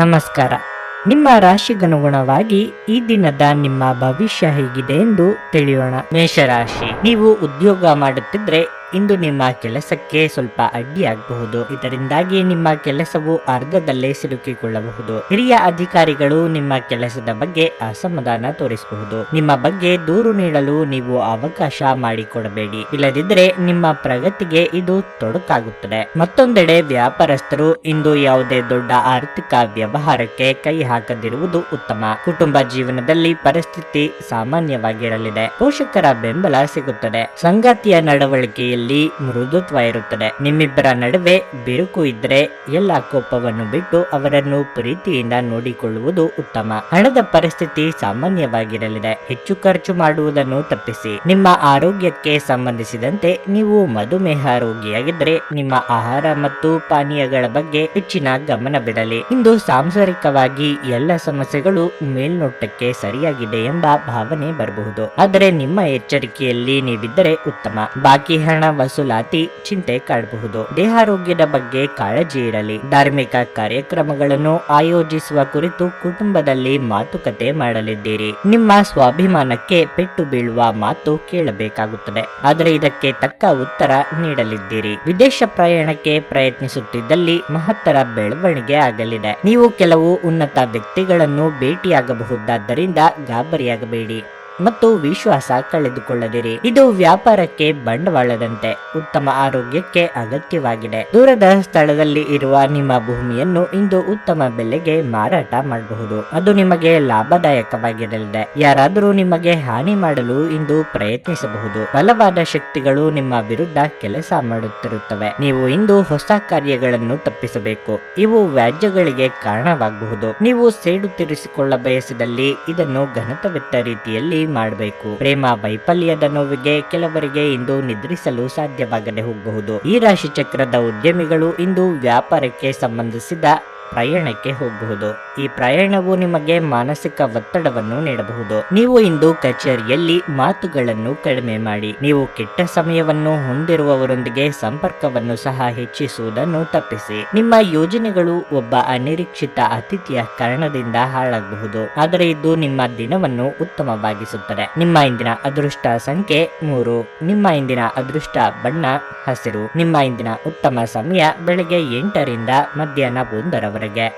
ನಮಸ್ಕಾರ. ನಿಮ್ಮ ರಾಶಿಗನುಗುಣವಾಗಿ ಈ ದಿನದ ನಿಮ್ಮ ಭವಿಷ್ಯ ಹೇಗಿದೆ ಎಂದು ತಿಳಿಯೋಣ. ಮೇಷರಾಶಿ, ನೀವು ಉದ್ಯೋಗ ಮಾಡುತ್ತಿದ್ರೆ ಇಂದು ನಿಮ್ಮ ಕೆಲಸಕ್ಕೆ ಸ್ವಲ್ಪ ಅಡ್ಡಿಯಾಗಬಹುದು. ಇದರಿಂದಾಗಿ ನಿಮ್ಮ ಕೆಲಸವು ಅರ್ಧದಲ್ಲೇ ಸಿಲುಕಿಕೊಳ್ಳಬಹುದು. ಹಿರಿಯ ಅಧಿಕಾರಿಗಳು ನಿಮ್ಮ ಕೆಲಸದ ಬಗ್ಗೆ ಅಸಮಾಧಾನ ತೋರಿಸಬಹುದು. ನಿಮ್ಮ ಬಗ್ಗೆ ದೂರು ನೀಡಲು ನೀವು ಅವಕಾಶ ಮಾಡಿಕೊಡಬೇಡಿ, ಇಲ್ಲದಿದ್ದರೆ ನಿಮ್ಮ ಪ್ರಗತಿಗೆ ಇದು ತೊಡಕಾಗುತ್ತದೆ. ಮತ್ತೊಂದೆಡೆ ವ್ಯಾಪಾರಸ್ಥರು ಇಂದು ಯಾವುದೇ ದೊಡ್ಡ ಆರ್ಥಿಕ ವ್ಯವಹಾರಕ್ಕೆ ಕೈ ಹಾಕದಿರುವುದು ಉತ್ತಮ. ಕುಟುಂಬ ಜೀವನದಲ್ಲಿ ಪರಿಸ್ಥಿತಿ ಸಾಮಾನ್ಯವಾಗಿರಲಿದೆ. ಪೋಷಕರ ಬೆಂಬಲ ಸಿಗುತ್ತದೆ. ಸಂಗಾತಿಯ ನಡವಳಿಕೆಯಲ್ಲಿ ಮೃದುತ್ವ ಇರುತ್ತದೆ. ನಿಮ್ಮಿಬ್ಬರ ನಡುವೆ ಬಿರುಕು ಇದ್ದರೆ ಎಲ್ಲ ಕೋಪವನ್ನು ಬಿಟ್ಟು ಅವರನ್ನು ಪ್ರೀತಿಯಿಂದ ನೋಡಿಕೊಳ್ಳುವುದು ಉತ್ತಮ. ಹಣದ ಪರಿಸ್ಥಿತಿ ಸಾಮಾನ್ಯವಾಗಿರಲಿದೆ. ಹೆಚ್ಚು ಖರ್ಚು ಮಾಡುವುದನ್ನು ತಪ್ಪಿಸಿ. ನಿಮ್ಮ ಆರೋಗ್ಯಕ್ಕೆ ಸಂಬಂಧಿಸಿದಂತೆ ನೀವು ಮಧುಮೇಹ ರೋಗಿಯಾಗಿದ್ದರೆ ನಿಮ್ಮ ಆಹಾರ ಮತ್ತು ಪಾನೀಯಗಳ ಬಗ್ಗೆ ಹೆಚ್ಚಿನ ಗಮನವಿರಲಿ. ಇಂದು ಸಾಂಸಾರಿಕವಾಗಿ ಎಲ್ಲ ಸಮಸ್ಯೆಗಳು ಮೇಲ್ನೋಟಕ್ಕೆ ಸರಿಯಾಗಿದೆ ಎಂಬ ಭಾವನೆ ಬರಬಹುದು, ಆದರೆ ನಿಮ್ಮ ಎಚ್ಚರಿಕೆಯಲ್ಲಿ ನೀವಿದ್ದರೆ ಉತ್ತಮ. ಬಾಕಿ ಹಣ ವಸೂಲಾತಿ ಚಿಂತೆ ಕಾಡಬಹುದು. ದೇಹಾರೋಗ್ಯದ ಬಗ್ಗೆ ಕಾಳಜಿ ಇರಲಿ. ಧಾರ್ಮಿಕ ಕಾರ್ಯಕ್ರಮಗಳನ್ನು ಆಯೋಜಿಸುವ ಕುರಿತು ಕುಟುಂಬದಲ್ಲಿ ಮಾತುಕತೆ ಮಾಡಲಿದ್ದೀರಿ. ನಿಮ್ಮ ಸ್ವಾಭಿಮಾನಕ್ಕೆ ಪೆಟ್ಟು ಬೀಳುವ ಮಾತು ಕೇಳಬೇಕಾಗುತ್ತದೆ, ಆದರೆ ಇದಕ್ಕೆ ತಕ್ಕ ಉತ್ತರ ನೀಡಲಿದ್ದೀರಿ. ವಿದೇಶ ಪ್ರಯಾಣಕ್ಕೆ ಪ್ರಯತ್ನಿಸುತ್ತಿದ್ದಲ್ಲಿ ಮಹತ್ತರ ಬೆಳವಣಿಗೆ ಆಗಲಿದೆ. ನೀವು ಕೆಲವು ಉನ್ನತ ವ್ಯಕ್ತಿಗಳನ್ನು ಭೇಟಿಯಾಗಬಹುದಾದ್ದರಿಂದ ಗಾಬರಿಯಾಗಬೇಡಿ ಮತ್ತು ವಿಶ್ವಾಸ ಕಳೆದುಕೊಳ್ಳದಿರಿ. ಇದು ವ್ಯಾಪಾರಕ್ಕೆ ಬಂಡವಾಳದಂತೆ ಉತ್ತಮ ಆರೋಗ್ಯಕ್ಕೆ ಅಗತ್ಯವಾಗಿದೆ. ದೂರದ ಸ್ಥಳದಲ್ಲಿ ಇರುವ ನಿಮ್ಮ ಭೂಮಿಯನ್ನು ಇಂದು ಉತ್ತಮ ಬೆಲೆಗೆ ಮಾರಾಟ ಮಾಡಬಹುದು. ಅದು ನಿಮಗೆ ಲಾಭದಾಯಕವಾಗಿರಲಿದೆ. ಯಾರಾದರೂ ನಿಮಗೆ ಹಾನಿ ಮಾಡಲು ಇಂದು ಪ್ರಯತ್ನಿಸಬಹುದು. ಬಲವಾದ ಶಕ್ತಿಗಳು ನಿಮ್ಮ ವಿರುದ್ಧ ಕೆಲಸ ಮಾಡುತ್ತಿರುತ್ತವೆ. ನೀವು ಇಂದು ಹೊಸ ಕಾರ್ಯಗಳನ್ನು ತಪ್ಪಿಸಬೇಕು. ಇವು ವ್ಯಾಜ್ಯಗಳಿಗೆ ಕಾರಣವಾಗಬಹುದು. ನೀವು ಸೇಡು ತೀರಿಸಿಕೊಳ್ಳ ಬಯಸಿದಲ್ಲಿ ಇದನ್ನು ಘನತವೆತ್ತ ರೀತಿಯಲ್ಲಿ ಮಾಡಬೇಕು. ಪ್ರೇಮ ವೈಫಲ್ಯದ ನೋವಿಗೆ ಕೆಲವರಿಗೆ ಇಂದು ನಿದ್ರಿಸಲು ಸಾಧ್ಯವಾಗದೆ ಹೋಗಬಹುದು. ಈ ರಾಶಿ ಚಕ್ರದ ಉದ್ಯಮಿಗಳು ಇಂದು ವ್ಯಾಪಾರಕ್ಕೆ ಸಂಬಂಧಿಸಿದ ಪ್ರಯಾಣಕ್ಕೆ ಹೋಗಬಹುದು. ಈ ಪ್ರಯಾಣವು ನಿಮಗೆ ಮಾನಸಿಕ ಒತ್ತಡವನ್ನು ನೀಡಬಹುದು. ನೀವು ಇಂದು ಕಚೇರಿಯಲ್ಲಿ ಮಾತುಗಳನ್ನು ಕಡಿಮೆ ಮಾಡಿ. ನೀವು ಕೆಟ್ಟ ಸಮಯವನ್ನು ಹೊಂದಿರುವವರೊಂದಿಗೆ ಸಂಪರ್ಕವನ್ನು ಸಹ ಹೆಚ್ಚಿಸುವುದನ್ನು ತಪ್ಪಿಸಿ. ನಿಮ್ಮ ಯೋಜನೆಗಳು ಒಬ್ಬ ಅನಿರೀಕ್ಷಿತ ಅತಿಥಿಯ ಕಾರಣದಿಂದ ಹಾಳಾಗಬಹುದು, ಆದರೆ ಇದು ನಿಮ್ಮ ದಿನವನ್ನು ಉತ್ತಮವಾಗಿಸುತ್ತದೆ. ನಿಮ್ಮ ಇಂದಿನ ಅದೃಷ್ಟ ಸಂಖ್ಯೆ 3. ನಿಮ್ಮ ಇಂದಿನ ಅದೃಷ್ಟ ಬಣ್ಣ ಹಸಿರು. ನಿಮ್ಮ ಇಂದಿನ ಉತ್ತಮ ಸಮಯ ಬೆಳಗ್ಗೆ 8 ರಿಂದ ಮಧ್ಯಾಹ್ನ 1 ರವರೆಗೆ.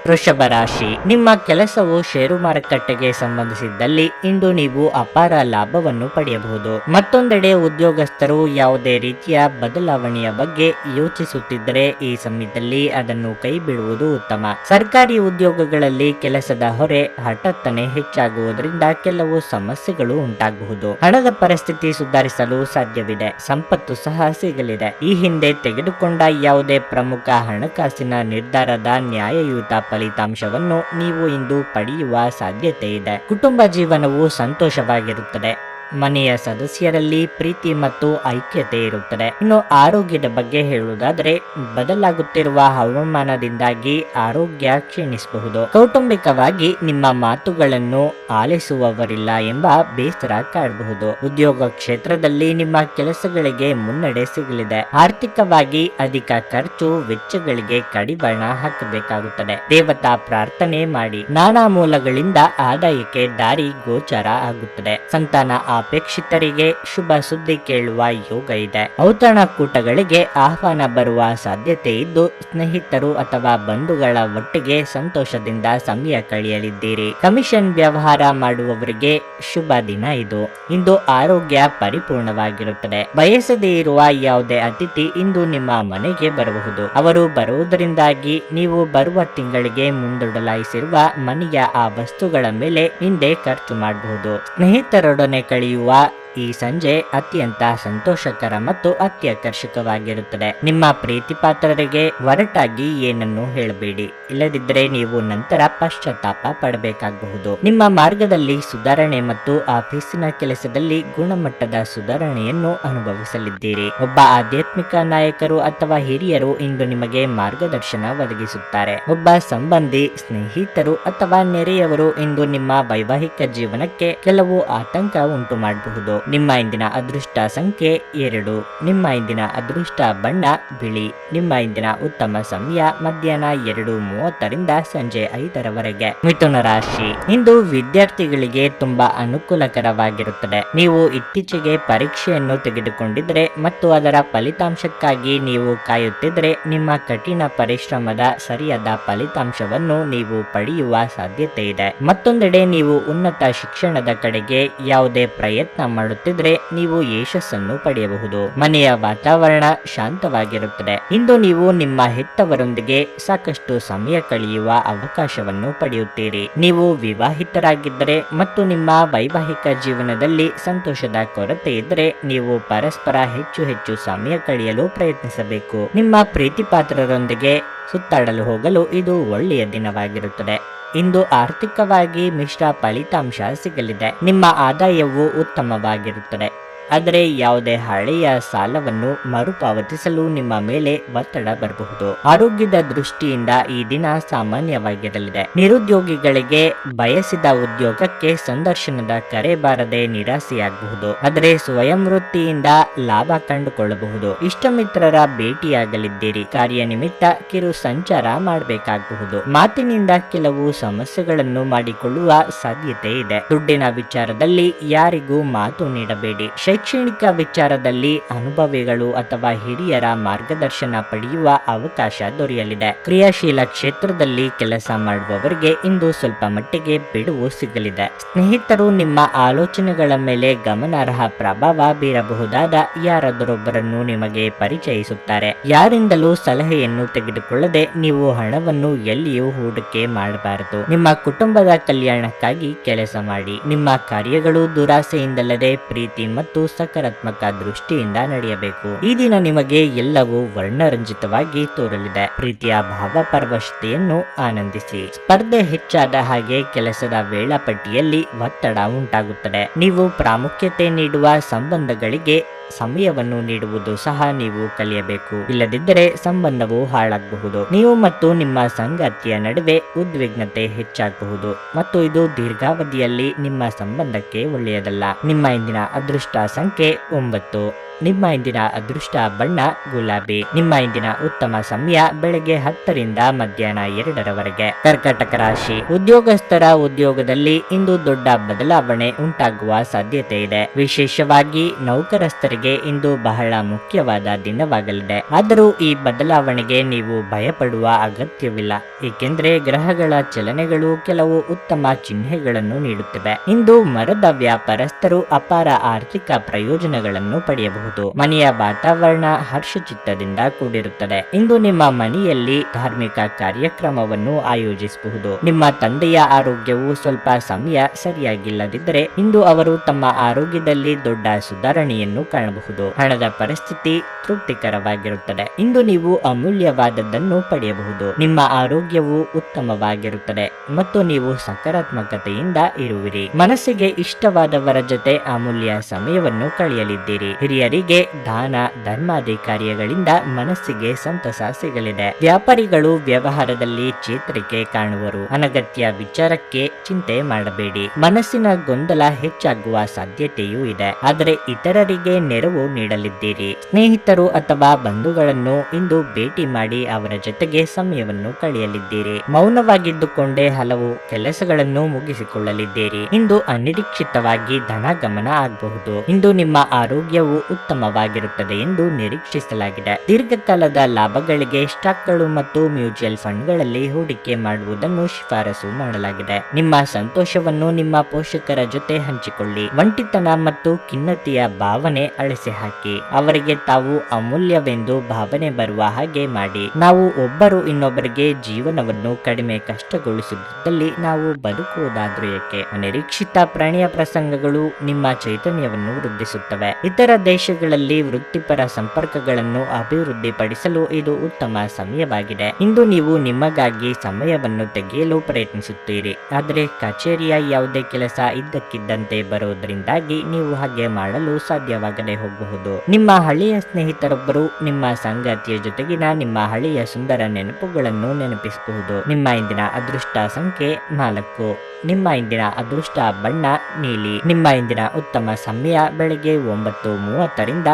ವೃಷಭ ರಾಶಿ, ನಿಮ್ಮ ಕೆಲಸವು ಷೇರು ಮಾರುಕಟ್ಟೆಗೆ ಸಂಬಂಧಿಸಿದ್ದಲ್ಲಿ ಇಂದು ನೀವು ಅಪಾರ ಲಾಭವನ್ನು ಪಡೆಯಬಹುದು. ಮತ್ತೊಂದೆಡೆ ಉದ್ಯೋಗಸ್ಥರು ಯಾವುದೇ ರೀತಿಯ ಬದಲಾವಣೆಯ ಬಗ್ಗೆ ಯೋಚಿಸುತ್ತಿದ್ದರೆ ಈ ಸಮಯದಲ್ಲಿ ಅದನ್ನು ಕೈ ಬಿಡುವುದು ಉತ್ತಮ. ಸರ್ಕಾರಿ ಉದ್ಯೋಗಗಳಲ್ಲಿ ಕೆಲಸದ ಹೊರೆ ಹಠಾತ್ತನೆ ಹೆಚ್ಚಾಗುವುದರಿಂದ ಕೆಲವು ಸಮಸ್ಯೆಗಳು ಉಂಟಾಗಬಹುದು. ಹಣದ ಪರಿಸ್ಥಿತಿ ಸುಧಾರಿಸಲು ಸಾಧ್ಯವಿದೆ. ಸಂಪತ್ತು ಸಹ ಸಿಗಲಿದೆ. ಈ ಹಿಂದೆ ತೆಗೆದುಕೊಂಡ ಯಾವುದೇ ಪ್ರಮುಖ ಹಣಕಾಸಿನ ನಿರ್ಧಾರದ ನ್ಯಾಯಯುತ ಫಲಿತಾಂಶವನ್ನು ನೀವು ಇಂದು ಪಡೆಯುವ ಸಾಧ್ಯತೆ ಇದೆ. ಕುಟುಂಬ ಜೀವನವು ಸಂತೋಷವಾಗಿರುತ್ತದೆ. ಮನೆಯ ಸದಸ್ಯರಲ್ಲಿ ಪ್ರೀತಿ ಮತ್ತು ಐಕ್ಯತೆ ಇರುತ್ತದೆ. ಇನ್ನು ಆರೋಗ್ಯದ ಬಗ್ಗೆ ಹೇಳುವುದಾದರೆ ಬದಲಾಗುತ್ತಿರುವ ಹವಾಮಾನದಿಂದಾಗಿ ಆರೋಗ್ಯ ಕ್ಷೀಣಿಸಬಹುದು. ಕೌಟುಂಬಿಕವಾಗಿ ನಿಮ್ಮ ಮಾತುಗಳನ್ನು ಆಲಿಸುವವರಿಲ್ಲ ಎಂಬ ಬೇಸರ ಕಾಡಬಹುದು. ಉದ್ಯೋಗ ಕ್ಷೇತ್ರದಲ್ಲಿ ನಿಮ್ಮ ಕೆಲಸಗಳಿಗೆ ಮುನ್ನಡೆ ಸಿಗಲಿದೆ. ಆರ್ಥಿಕವಾಗಿ ಅಧಿಕ ಖರ್ಚು ವೆಚ್ಚಗಳಿಗೆ ಕಡಿವಾಣ ಹಾಕಬೇಕಾಗುತ್ತದೆ. ದೇವತಾ ಪ್ರಾರ್ಥನೆ ಮಾಡಿ. ನಾನಾ ಮೂಲಗಳಿಂದ ಆದಾಯಕ್ಕೆ ದಾರಿ ಗೋಚರ ಆಗುತ್ತದೆ. ಸಂತಾನ ಅಪೇಕ್ಷಿತರಿಗೆ ಶುಭ ಸುದ್ದಿ ಕೇಳುವ ಯೋಗ ಇದೆ. ಔತಣಕೂಟಗಳಿಗೆ ಆಹ್ವಾನ ಬರುವ ಸಾಧ್ಯತೆ ಇದ್ದು ಸ್ನೇಹಿತರು ಅಥವಾ ಬಂಧುಗಳ ಒಟ್ಟಿಗೆ ಸಂತೋಷದಿಂದ ಸಮಯ ಕಳೆಯಲಿದ್ದೀರಿ. ಕಮಿಷನ್ ವ್ಯವಹಾರ ಮಾಡುವವರಿಗೆ ಶುಭ ದಿನ ಇದು. ಇಂದು ಆರೋಗ್ಯ ಪರಿಪೂರ್ಣವಾಗಿರುತ್ತದೆ. ಬಯಸದೇ ಇರುವ ಯಾವುದೇ ಅತಿಥಿ ಇಂದು ನಿಮ್ಮ ಮನೆಗೆ ಬರಬಹುದು. ಅವರು ಬರುವುದರಿಂದಾಗಿ ನೀವು ಬರುವ ತಿಂಗಳಿಗೆ ಮುಂದೂಡಲಾಯಿಸಿರುವ ಮನೆಯ ಆ ವಸ್ತುಗಳ ಮೇಲೆ ಹಿಂದೆ ಖರ್ಚು ಮಾಡಬಹುದು. ಸ್ನೇಹಿತರೊಡನೆ ಕಳೆಯುವ ಈ ಸಂಜೆ ಅತ್ಯಂತ ಸಂತೋಷಕರ ಮತ್ತು ಅತ್ಯಾಕರ್ಷಕವಾಗಿರುತ್ತದೆ. ನಿಮ್ಮ ಪ್ರೀತಿ ಪಾತ್ರರಿಗೆ ಒರಟಾಗಿ ಏನನ್ನು ಹೇಳಬೇಡಿ, ಇಲ್ಲದಿದ್ದರೆ ನೀವು ನಂತರ ಪಶ್ಚಾತ್ತಾಪ ಪಡಬೇಕಾಗಬಹುದು. ನಿಮ್ಮ ಮಾರ್ಗದಲ್ಲಿ ಸುಧಾರಣೆ ಮತ್ತು ಆಫೀಸಿನ ಕೆಲಸದಲ್ಲಿ ಗುಣಮಟ್ಟದ ಸುಧಾರಣೆಯನ್ನು ಅನುಭವಿಸಲಿದ್ದೀರಿ. ಒಬ್ಬ ಆಧ್ಯಾತ್ಮಿಕ ನಾಯಕರು ಅಥವಾ ಹಿರಿಯರು ಇಂದು ನಿಮಗೆ ಮಾರ್ಗದರ್ಶನ ಒದಗಿಸುತ್ತಾರೆ. ಒಬ್ಬ ಸಂಬಂಧಿ, ಸ್ನೇಹಿತರು ಅಥವಾ ನೆರೆಯವರು ಇಂದು ನಿಮ್ಮ ವೈವಾಹಿಕ ಜೀವನಕ್ಕೆ ಕೆಲವು ಆತಂಕ ಉಂಟು ಮಾಡಬಹುದು. ನಿಮ್ಮ ಇಂದಿನ ಅದೃಷ್ಟ ಸಂಖ್ಯೆ 2. ನಿಮ್ಮ ಇಂದಿನ ಅದೃಷ್ಟ ಬಣ್ಣ ಬಿಳಿ. ನಿಮ್ಮ ಇಂದಿನ ಉತ್ತಮ ಸಮಯ ಮಧ್ಯಾಹ್ನ 2:30ರಿಂದ ಸಂಜೆ 5ರವರೆಗೆ. ಮಿಥುನ ರಾಶಿ, ಇಂದು ವಿದ್ಯಾರ್ಥಿಗಳಿಗೆ ತುಂಬಾ ಅನುಕೂಲಕರವಾಗಿರುತ್ತದೆ. ನೀವು ಇತ್ತೀಚೆಗೆ ಪರೀಕ್ಷೆಯನ್ನು ತೆಗೆದುಕೊಂಡಿದ್ರೆ ಮತ್ತು ಅದರ ಫಲಿತಾಂಶಕ್ಕಾಗಿ ನೀವು ಕಾಯುತ್ತಿದ್ರೆ ನಿಮ್ಮ ಕಠಿಣ ಪರಿಶ್ರಮದ ಸರಿಯಾದ ಫಲಿತಾಂಶವನ್ನು ನೀವು ಪಡೆಯುವ ಸಾಧ್ಯತೆ ಇದೆ. ಮತ್ತೊಂದೆಡೆ ನೀವು ಉನ್ನತ ಶಿಕ್ಷಣದ ಕಡೆಗೆ ಯಾವುದೇ ಪ್ರಯತ್ನ ಮಾಡುತ್ತಿದ್ರೆ ನೀವು ಯಶಸ್ಸನ್ನು ಪಡೆಯಬಹುದು. ಮನೆಯ ವಾತಾವರಣ ಶಾಂತವಾಗಿರುತ್ತದೆ. ಇಂದು ನೀವು ನಿಮ್ಮ ಹೆತ್ತವರೊಂದಿಗೆ ಸಾಕಷ್ಟು ಸಮಯ ಕಳೆಯುವ ಅವಕಾಶವನ್ನು ಪಡೆಯುತ್ತೀರಿ. ನೀವು ವಿವಾಹಿತರಾಗಿದ್ದರೆ ಮತ್ತು ನಿಮ್ಮ ವೈವಾಹಿಕ ಜೀವನದಲ್ಲಿ ಸಂತೋಷದ ಕೊರತೆ ಇದ್ದರೆ ನೀವು ಪರಸ್ಪರ ಹೆಚ್ಚು ಸಮಯ ಕಳೆಯಲು ಪ್ರಯತ್ನಿಸಬೇಕು. ನಿಮ್ಮ ಪ್ರೀತಿ ಪಾತ್ರರೊಂದಿಗೆ ಸುತ್ತಾಡಲು ಹೋಗಲು ಇದು ಒಳ್ಳೆಯ ದಿನವಾಗಿರುತ್ತದೆ. ಇಂದು ಆರ್ಥಿಕವಾಗಿ ಮಿಶ್ರ ಫಲಿತಾಂಶ ಸಿಗಲಿದೆ. ನಿಮ್ಮ ಆದಾಯವು ಉತ್ತಮವಾಗಿರುತ್ತದೆ, ಆದರೆ ಯಾವುದೇ ಹಳೆಯ ಸಾಲವನ್ನು ಮರುಪಾವತಿಸಲು ನಿಮ್ಮ ಮೇಲೆ ಒತ್ತಡ ಬರಬಹುದು. ಆರೋಗ್ಯದ ದೃಷ್ಟಿಯಿಂದ ಈ ದಿನ ಸಾಮಾನ್ಯವಾಗಿರಲಿದೆ. ನಿರುದ್ಯೋಗಿಗಳಿಗೆ ಬಯಸಿದ ಉದ್ಯೋಗಕ್ಕೆ ಸಂದರ್ಶನದ ಕರೆ ಬಾರದೆ ನಿರಾಸೆಯಾಗಬಹುದು, ಆದರೆ ಸ್ವಯಂ ವೃತ್ತಿಯಿಂದ ಲಾಭ ಕಂಡುಕೊಳ್ಳಬಹುದು. ಇಷ್ಟಮಿತ್ರರ ಭೇಟಿಯಾಗಲಿದ್ದೀರಿ. ಕಾರ್ಯನಿಮಿತ್ತ ಕಿರು ಸಂಚಾರ ಮಾಡಬೇಕಾಗಬಹುದು. ಮಾತಿನಿಂದ ಕೆಲವು ಸಮಸ್ಯೆಗಳನ್ನು ಮಾಡಿಕೊಳ್ಳುವ ಸಾಧ್ಯತೆ ಇದೆ. ದುಡ್ಡಿನ ವಿಚಾರದಲ್ಲಿ ಯಾರಿಗೂ ಮಾತು ನೀಡಬೇಡಿ. ಶೈಕ್ಷಣಿಕ ವಿಚಾರದಲ್ಲಿ ಅನುಭವಿಗಳು ಅಥವಾ ಹಿರಿಯರ ಮಾರ್ಗದರ್ಶನ ಪಡೆಯುವ ಅವಕಾಶ ದೊರೆಯಲಿದೆ. ಕ್ರಿಯಾಶೀಲ ಕ್ಷೇತ್ರದಲ್ಲಿ ಕೆಲಸ ಮಾಡುವವರಿಗೆ ಇಂದು ಸ್ವಲ್ಪ ಮಟ್ಟಿಗೆ ಬಿಡುವು ಸಿಗಲಿದೆ. ಸ್ನೇಹಿತರು ನಿಮ್ಮ ಆಲೋಚನೆಗಳ ಮೇಲೆ ಗಮನಾರ್ಹ ಪ್ರಭಾವ ಬೀರಬಹುದಾದ ಯಾರಾದರೊಬ್ಬರನ್ನು ನಿಮಗೆ ಪರಿಚಯಿಸುತ್ತಾರೆ. ಯಾರಿಂದಲೂ ಸಲಹೆಯನ್ನು ತೆಗೆದುಕೊಳ್ಳದೆ ನೀವು ಹಣವನ್ನು ಎಲ್ಲಿಯೂ ಹೂಡಿಕೆ ಮಾಡಬಾರದು. ನಿಮ್ಮ ಕುಟುಂಬದ ಕಲ್ಯಾಣಕ್ಕಾಗಿ ಕೆಲಸ ಮಾಡಿ. ನಿಮ್ಮ ಕಾರ್ಯಗಳು ದುರಾಸೆಯಿಂದಲ್ಲದೆ ಪ್ರೀತಿ ಮತ್ತು ಸಕಾರಾತ್ಮಕ ದೃಷ್ಟಿಯಿಂದ ನಡೆಯಬೇಕು. ಈ ದಿನ ನಿಮಗೆ ಎಲ್ಲವೂ ವರ್ಣರಂಜಿತವಾಗಿ ತೋರಲಿದೆ. ಪ್ರೀತಿಯ ಭಾವಪರವಶತೆಯನ್ನು ಆನಂದಿಸಿ. ಸ್ಪರ್ಧೆ ಹೆಚ್ಚಾದ ಹಾಗೆ ಕೆಲಸದ ವೇಳಾಪಟ್ಟಿಯಲ್ಲಿ ಒತ್ತಡ ಉಂಟಾಗುತ್ತದೆ. ನೀವು ಪ್ರಾಮುಖ್ಯತೆ ನೀಡುವ ಸಂಬಂಧಗಳಿಗೆ ಸಮಯವನ್ನು ನೀಡುವುದು ಸಹ ನೀವು ಕಲಿಯಬೇಕು. ಇಲ್ಲದಿದ್ದರೆ ಸಂಬಂಧವು ಹಾಳಾಗಬಹುದು. ನೀವು ಮತ್ತು ನಿಮ್ಮ ಸಂಗಾತಿಯ ನಡುವೆ ಉದ್ವಿಗ್ನತೆ ಹೆಚ್ಚಾಗಬಹುದು ಮತ್ತು ಇದು ದೀರ್ಘಾವಧಿಯಲ್ಲಿ ನಿಮ್ಮ ಸಂಬಂಧಕ್ಕೆ ಒಳ್ಳೆಯದಲ್ಲ. ನಿಮ್ಮ ಇಂದಿನ ಅದೃಷ್ಟ ಸಂಖ್ಯೆ 9. ನಿಮ್ಮ ಇಂದಿನ ಅದೃಷ್ಟ ಬಣ್ಣ ಗುಲಾಬಿ. ನಿಮ್ಮ ಇಂದಿನ ಉತ್ತಮ ಸಮಯ ಬೆಳಗ್ಗೆ 10ರಿಂದ ಮಧ್ಯಾಹ್ನ 2ರವರೆಗೆ. ಕರ್ಕಾಟಕ ರಾಶಿ, ಉದ್ಯೋಗಸ್ಥರ ಉದ್ಯೋಗದಲ್ಲಿ ಇಂದು ದೊಡ್ಡ ಬದಲಾವಣೆ ಉಂಟಾಗುವ ಸಾಧ್ಯತೆ ಇದೆ. ವಿಶೇಷವಾಗಿ ನೌಕರಸ್ಥರಿಗೆ ಇಂದು ಬಹಳ ಮುಖ್ಯವಾದ ದಿನವಾಗಲಿದೆ. ಆದರೂ ಈ ಬದಲಾವಣೆಗೆ ನೀವು ಭಯಪಡುವ ಅಗತ್ಯವಿಲ್ಲ, ಏಕೆಂದರೆ ಗ್ರಹಗಳ ಚಲನೆಗಳು ಕೆಲವು ಉತ್ತಮ ಚಿಹ್ನೆಗಳನ್ನು ನೀಡುತ್ತಿವೆ. ಇಂದು ಮರದ ವ್ಯಾಪಾರಸ್ಥರು ಅಪಾರ ಆರ್ಥಿಕ ಪ್ರಯೋಜನಗಳನ್ನು ಪಡೆಯಬಹುದು. ಮನೆಯ ವಾತಾವರಣ ಹರ್ಷಚಿತ್ತದಿಂದ ಕೂಡಿರುತ್ತದೆ. ಇಂದು ನಿಮ್ಮ ಮನೆಯಲ್ಲಿ ಧಾರ್ಮಿಕ ಕಾರ್ಯಕ್ರಮವನ್ನು ಆಯೋಜಿಸಬಹುದು. ನಿಮ್ಮ ತಂದೆಯ ಆರೋಗ್ಯವು ಸ್ವಲ್ಪ ಸಮಯ ಸರಿಯಾಗಿಲ್ಲದಿದ್ದರೆ ಇಂದು ಅವರು ತಮ್ಮ ಆರೋಗ್ಯದಲ್ಲಿ ದೊಡ್ಡ ಸುಧಾರಣೆಯನ್ನು ಕಾಣಬಹುದು. ಹಣದ ಪರಿಸ್ಥಿತಿ ತೃಪ್ತಿಕರವಾಗಿರುತ್ತದೆ. ಇಂದು ನೀವು ಅಮೂಲ್ಯವಾದದ್ದನ್ನು ಪಡೆಯಬಹುದು. ನಿಮ್ಮ ಆರೋಗ್ಯವು ಉತ್ತಮವಾಗಿರುತ್ತದೆ ಮತ್ತು ನೀವು ಸಕಾರಾತ್ಮಕತೆಯಿಂದ ಇರುವಿರಿ. ಮನಸ್ಸಿಗೆ ಇಷ್ಟವಾದವರ ಜೊತೆ ಅಮೂಲ್ಯ ಸಮಯವನ್ನು ಕಳೆಯಲಿದ್ದೀರಿ. ಹಿರಿಯರಿಗೆ ದಾನ ಧರ್ಮಾದಿ ಕಾರ್ಯಗಳಿಂದ ಮನಸ್ಸಿಗೆ ಸಂತಸ ಸಿಗಲಿದೆ. ವ್ಯಾಪಾರಿಗಳು ವ್ಯವಹಾರದಲ್ಲಿ ಚೇತರಿಕೆ ಕಾಣುವರು. ಅನಗತ್ಯ ವಿಚಾರಕ್ಕೆ ಚಿಂತೆ ಮಾಡಬೇಡಿ. ಮನಸ್ಸಿನ ಗೊಂದಲ ಹೆಚ್ಚಾಗುವ ಸಾಧ್ಯತೆಯೂ ಇದೆ, ಆದರೆ ಇತರರಿಗೆ ನೆರವು ನೀಡಲಿದ್ದೀರಿ. ಸ್ನೇಹಿತರು ಅಥವಾ ಬಂಧುಗಳನ್ನು ಇಂದು ಭೇಟಿ ಮಾಡಿ ಅವರ ಜೊತೆಗೆ ಸಮಯವನ್ನು ಕಳೆಯಲಿದ್ದೀರಿ. ಮೌನವಾಗಿದ್ದುಕೊಂಡೇ ಹಲವು ಕೆಲಸಗಳನ್ನು ಮುಗಿಸಿಕೊಳ್ಳಲಿದ್ದೀರಿ. ಇಂದು ಅನಿರೀಕ್ಷಿತವಾಗಿ ಧನಗಮನ ಆಗಬಹುದು. ಇಂದು ನಿಮ್ಮ ಆರೋಗ್ಯವು ಉತ್ತಮವಾಗಿರುತ್ತದೆ ಎಂದು ನಿರೀಕ್ಷಿಸಲಾಗಿದೆ. ದೀರ್ಘಕಾಲದ ಲಾಭಗಳಿಗೆ ಸ್ಟಾಕ್ಗಳು ಮತ್ತು ಮ್ಯೂಚುವಲ್ ಫಂಡ್ಗಳಲ್ಲಿ ಹೂಡಿಕೆ ಮಾಡುವುದನ್ನು ಶಿಫಾರಸು ಮಾಡಲಾಗಿದೆ. ನಿಮ್ಮ ಸಂತೋಷವನ್ನು ನಿಮ್ಮ ಪೋಷಕರ ಜೊತೆ ಹಂಚಿಕೊಳ್ಳಿ. ಒಂಟಿತನ ಮತ್ತು ಖಿನ್ನತೆಯ ಭಾವನೆ ಅಳಿಸಿ ಹಾಕಿ. ಅವರಿಗೆ ತಾವು ಅಮೂಲ್ಯವೆಂದು ಭಾವನೆ ಬರುವ ಹಾಗೆ ಮಾಡಿ. ನಾವು ಒಬ್ಬರು ಇನ್ನೊಬ್ಬರಿಗೆ ಜೀವನವನ್ನು ಕಡಿಮೆ ಕಷ್ಟಗೊಳಿಸುತ್ತಿದ್ದಲ್ಲಿ ನಾವು ಬದುಕುವುದಾದ್ರೂ ಏಕೆ? ಅನಿರೀಕ್ಷಿತ ಪ್ರಾಣಿಯ ಪ್ರಸಂಗಗಳು ನಿಮ್ಮ ಚೈತನ್ಯವನ್ನು ವೃದ್ಧಿಸುತ್ತವೆ. ಇತರ ದೇಶಗಳಲ್ಲಿ ವೃತ್ತಿಪರ ಸಂಪರ್ಕಗಳನ್ನು ಅಭಿವೃದ್ಧಿಪಡಿಸಲು ಇದು ಉತ್ತಮ ಸಮಯವಾಗಿದೆ. ಇಂದು ನೀವು ನಿಮಗಾಗಿ ಸಮಯವನ್ನು ತೆಗೆಯಲು ಪ್ರಯತ್ನಿಸುತ್ತೀರಿ, ಆದರೆ ಕಚೇರಿಯ ಯಾವುದೇ ಕೆಲಸ ಇದ್ದಕ್ಕಿದ್ದಂತೆ ಬರುವುದರಿಂದಾಗಿ ನೀವು ಹಾಗೆ ಮಾಡಲು ಸಾಧ್ಯವಾಗದೆ ಹೋಗಬಹುದು. ನಿಮ್ಮ ಹಳೆಯ ಸ್ನೇಹಿತರೊಬ್ಬರು ನಿಮ್ಮ ಸಂಗಾತಿಯ ಜೊತೆಗಿನ ನಿಮ್ಮ ಹಳೆಯ ಸುಂದರ ನೆನಪುಗಳನ್ನು ನೆನಪಿಸಬಹುದು. ನಿಮ್ಮ ಇಂದಿನ ಅದೃಷ್ಟ ಸಂಖ್ಯೆ 4. ನಿಮ್ಮ ಇಂದಿನ ಅದೃಷ್ಟ ಬಣ್ಣ ನೀಲಿ. ನಿಮ್ಮ ಇಂದಿನ ಉತ್ತಮ ಸಮಯ ಬೆಳಗ್ಗೆ 9:30ರಿಂದ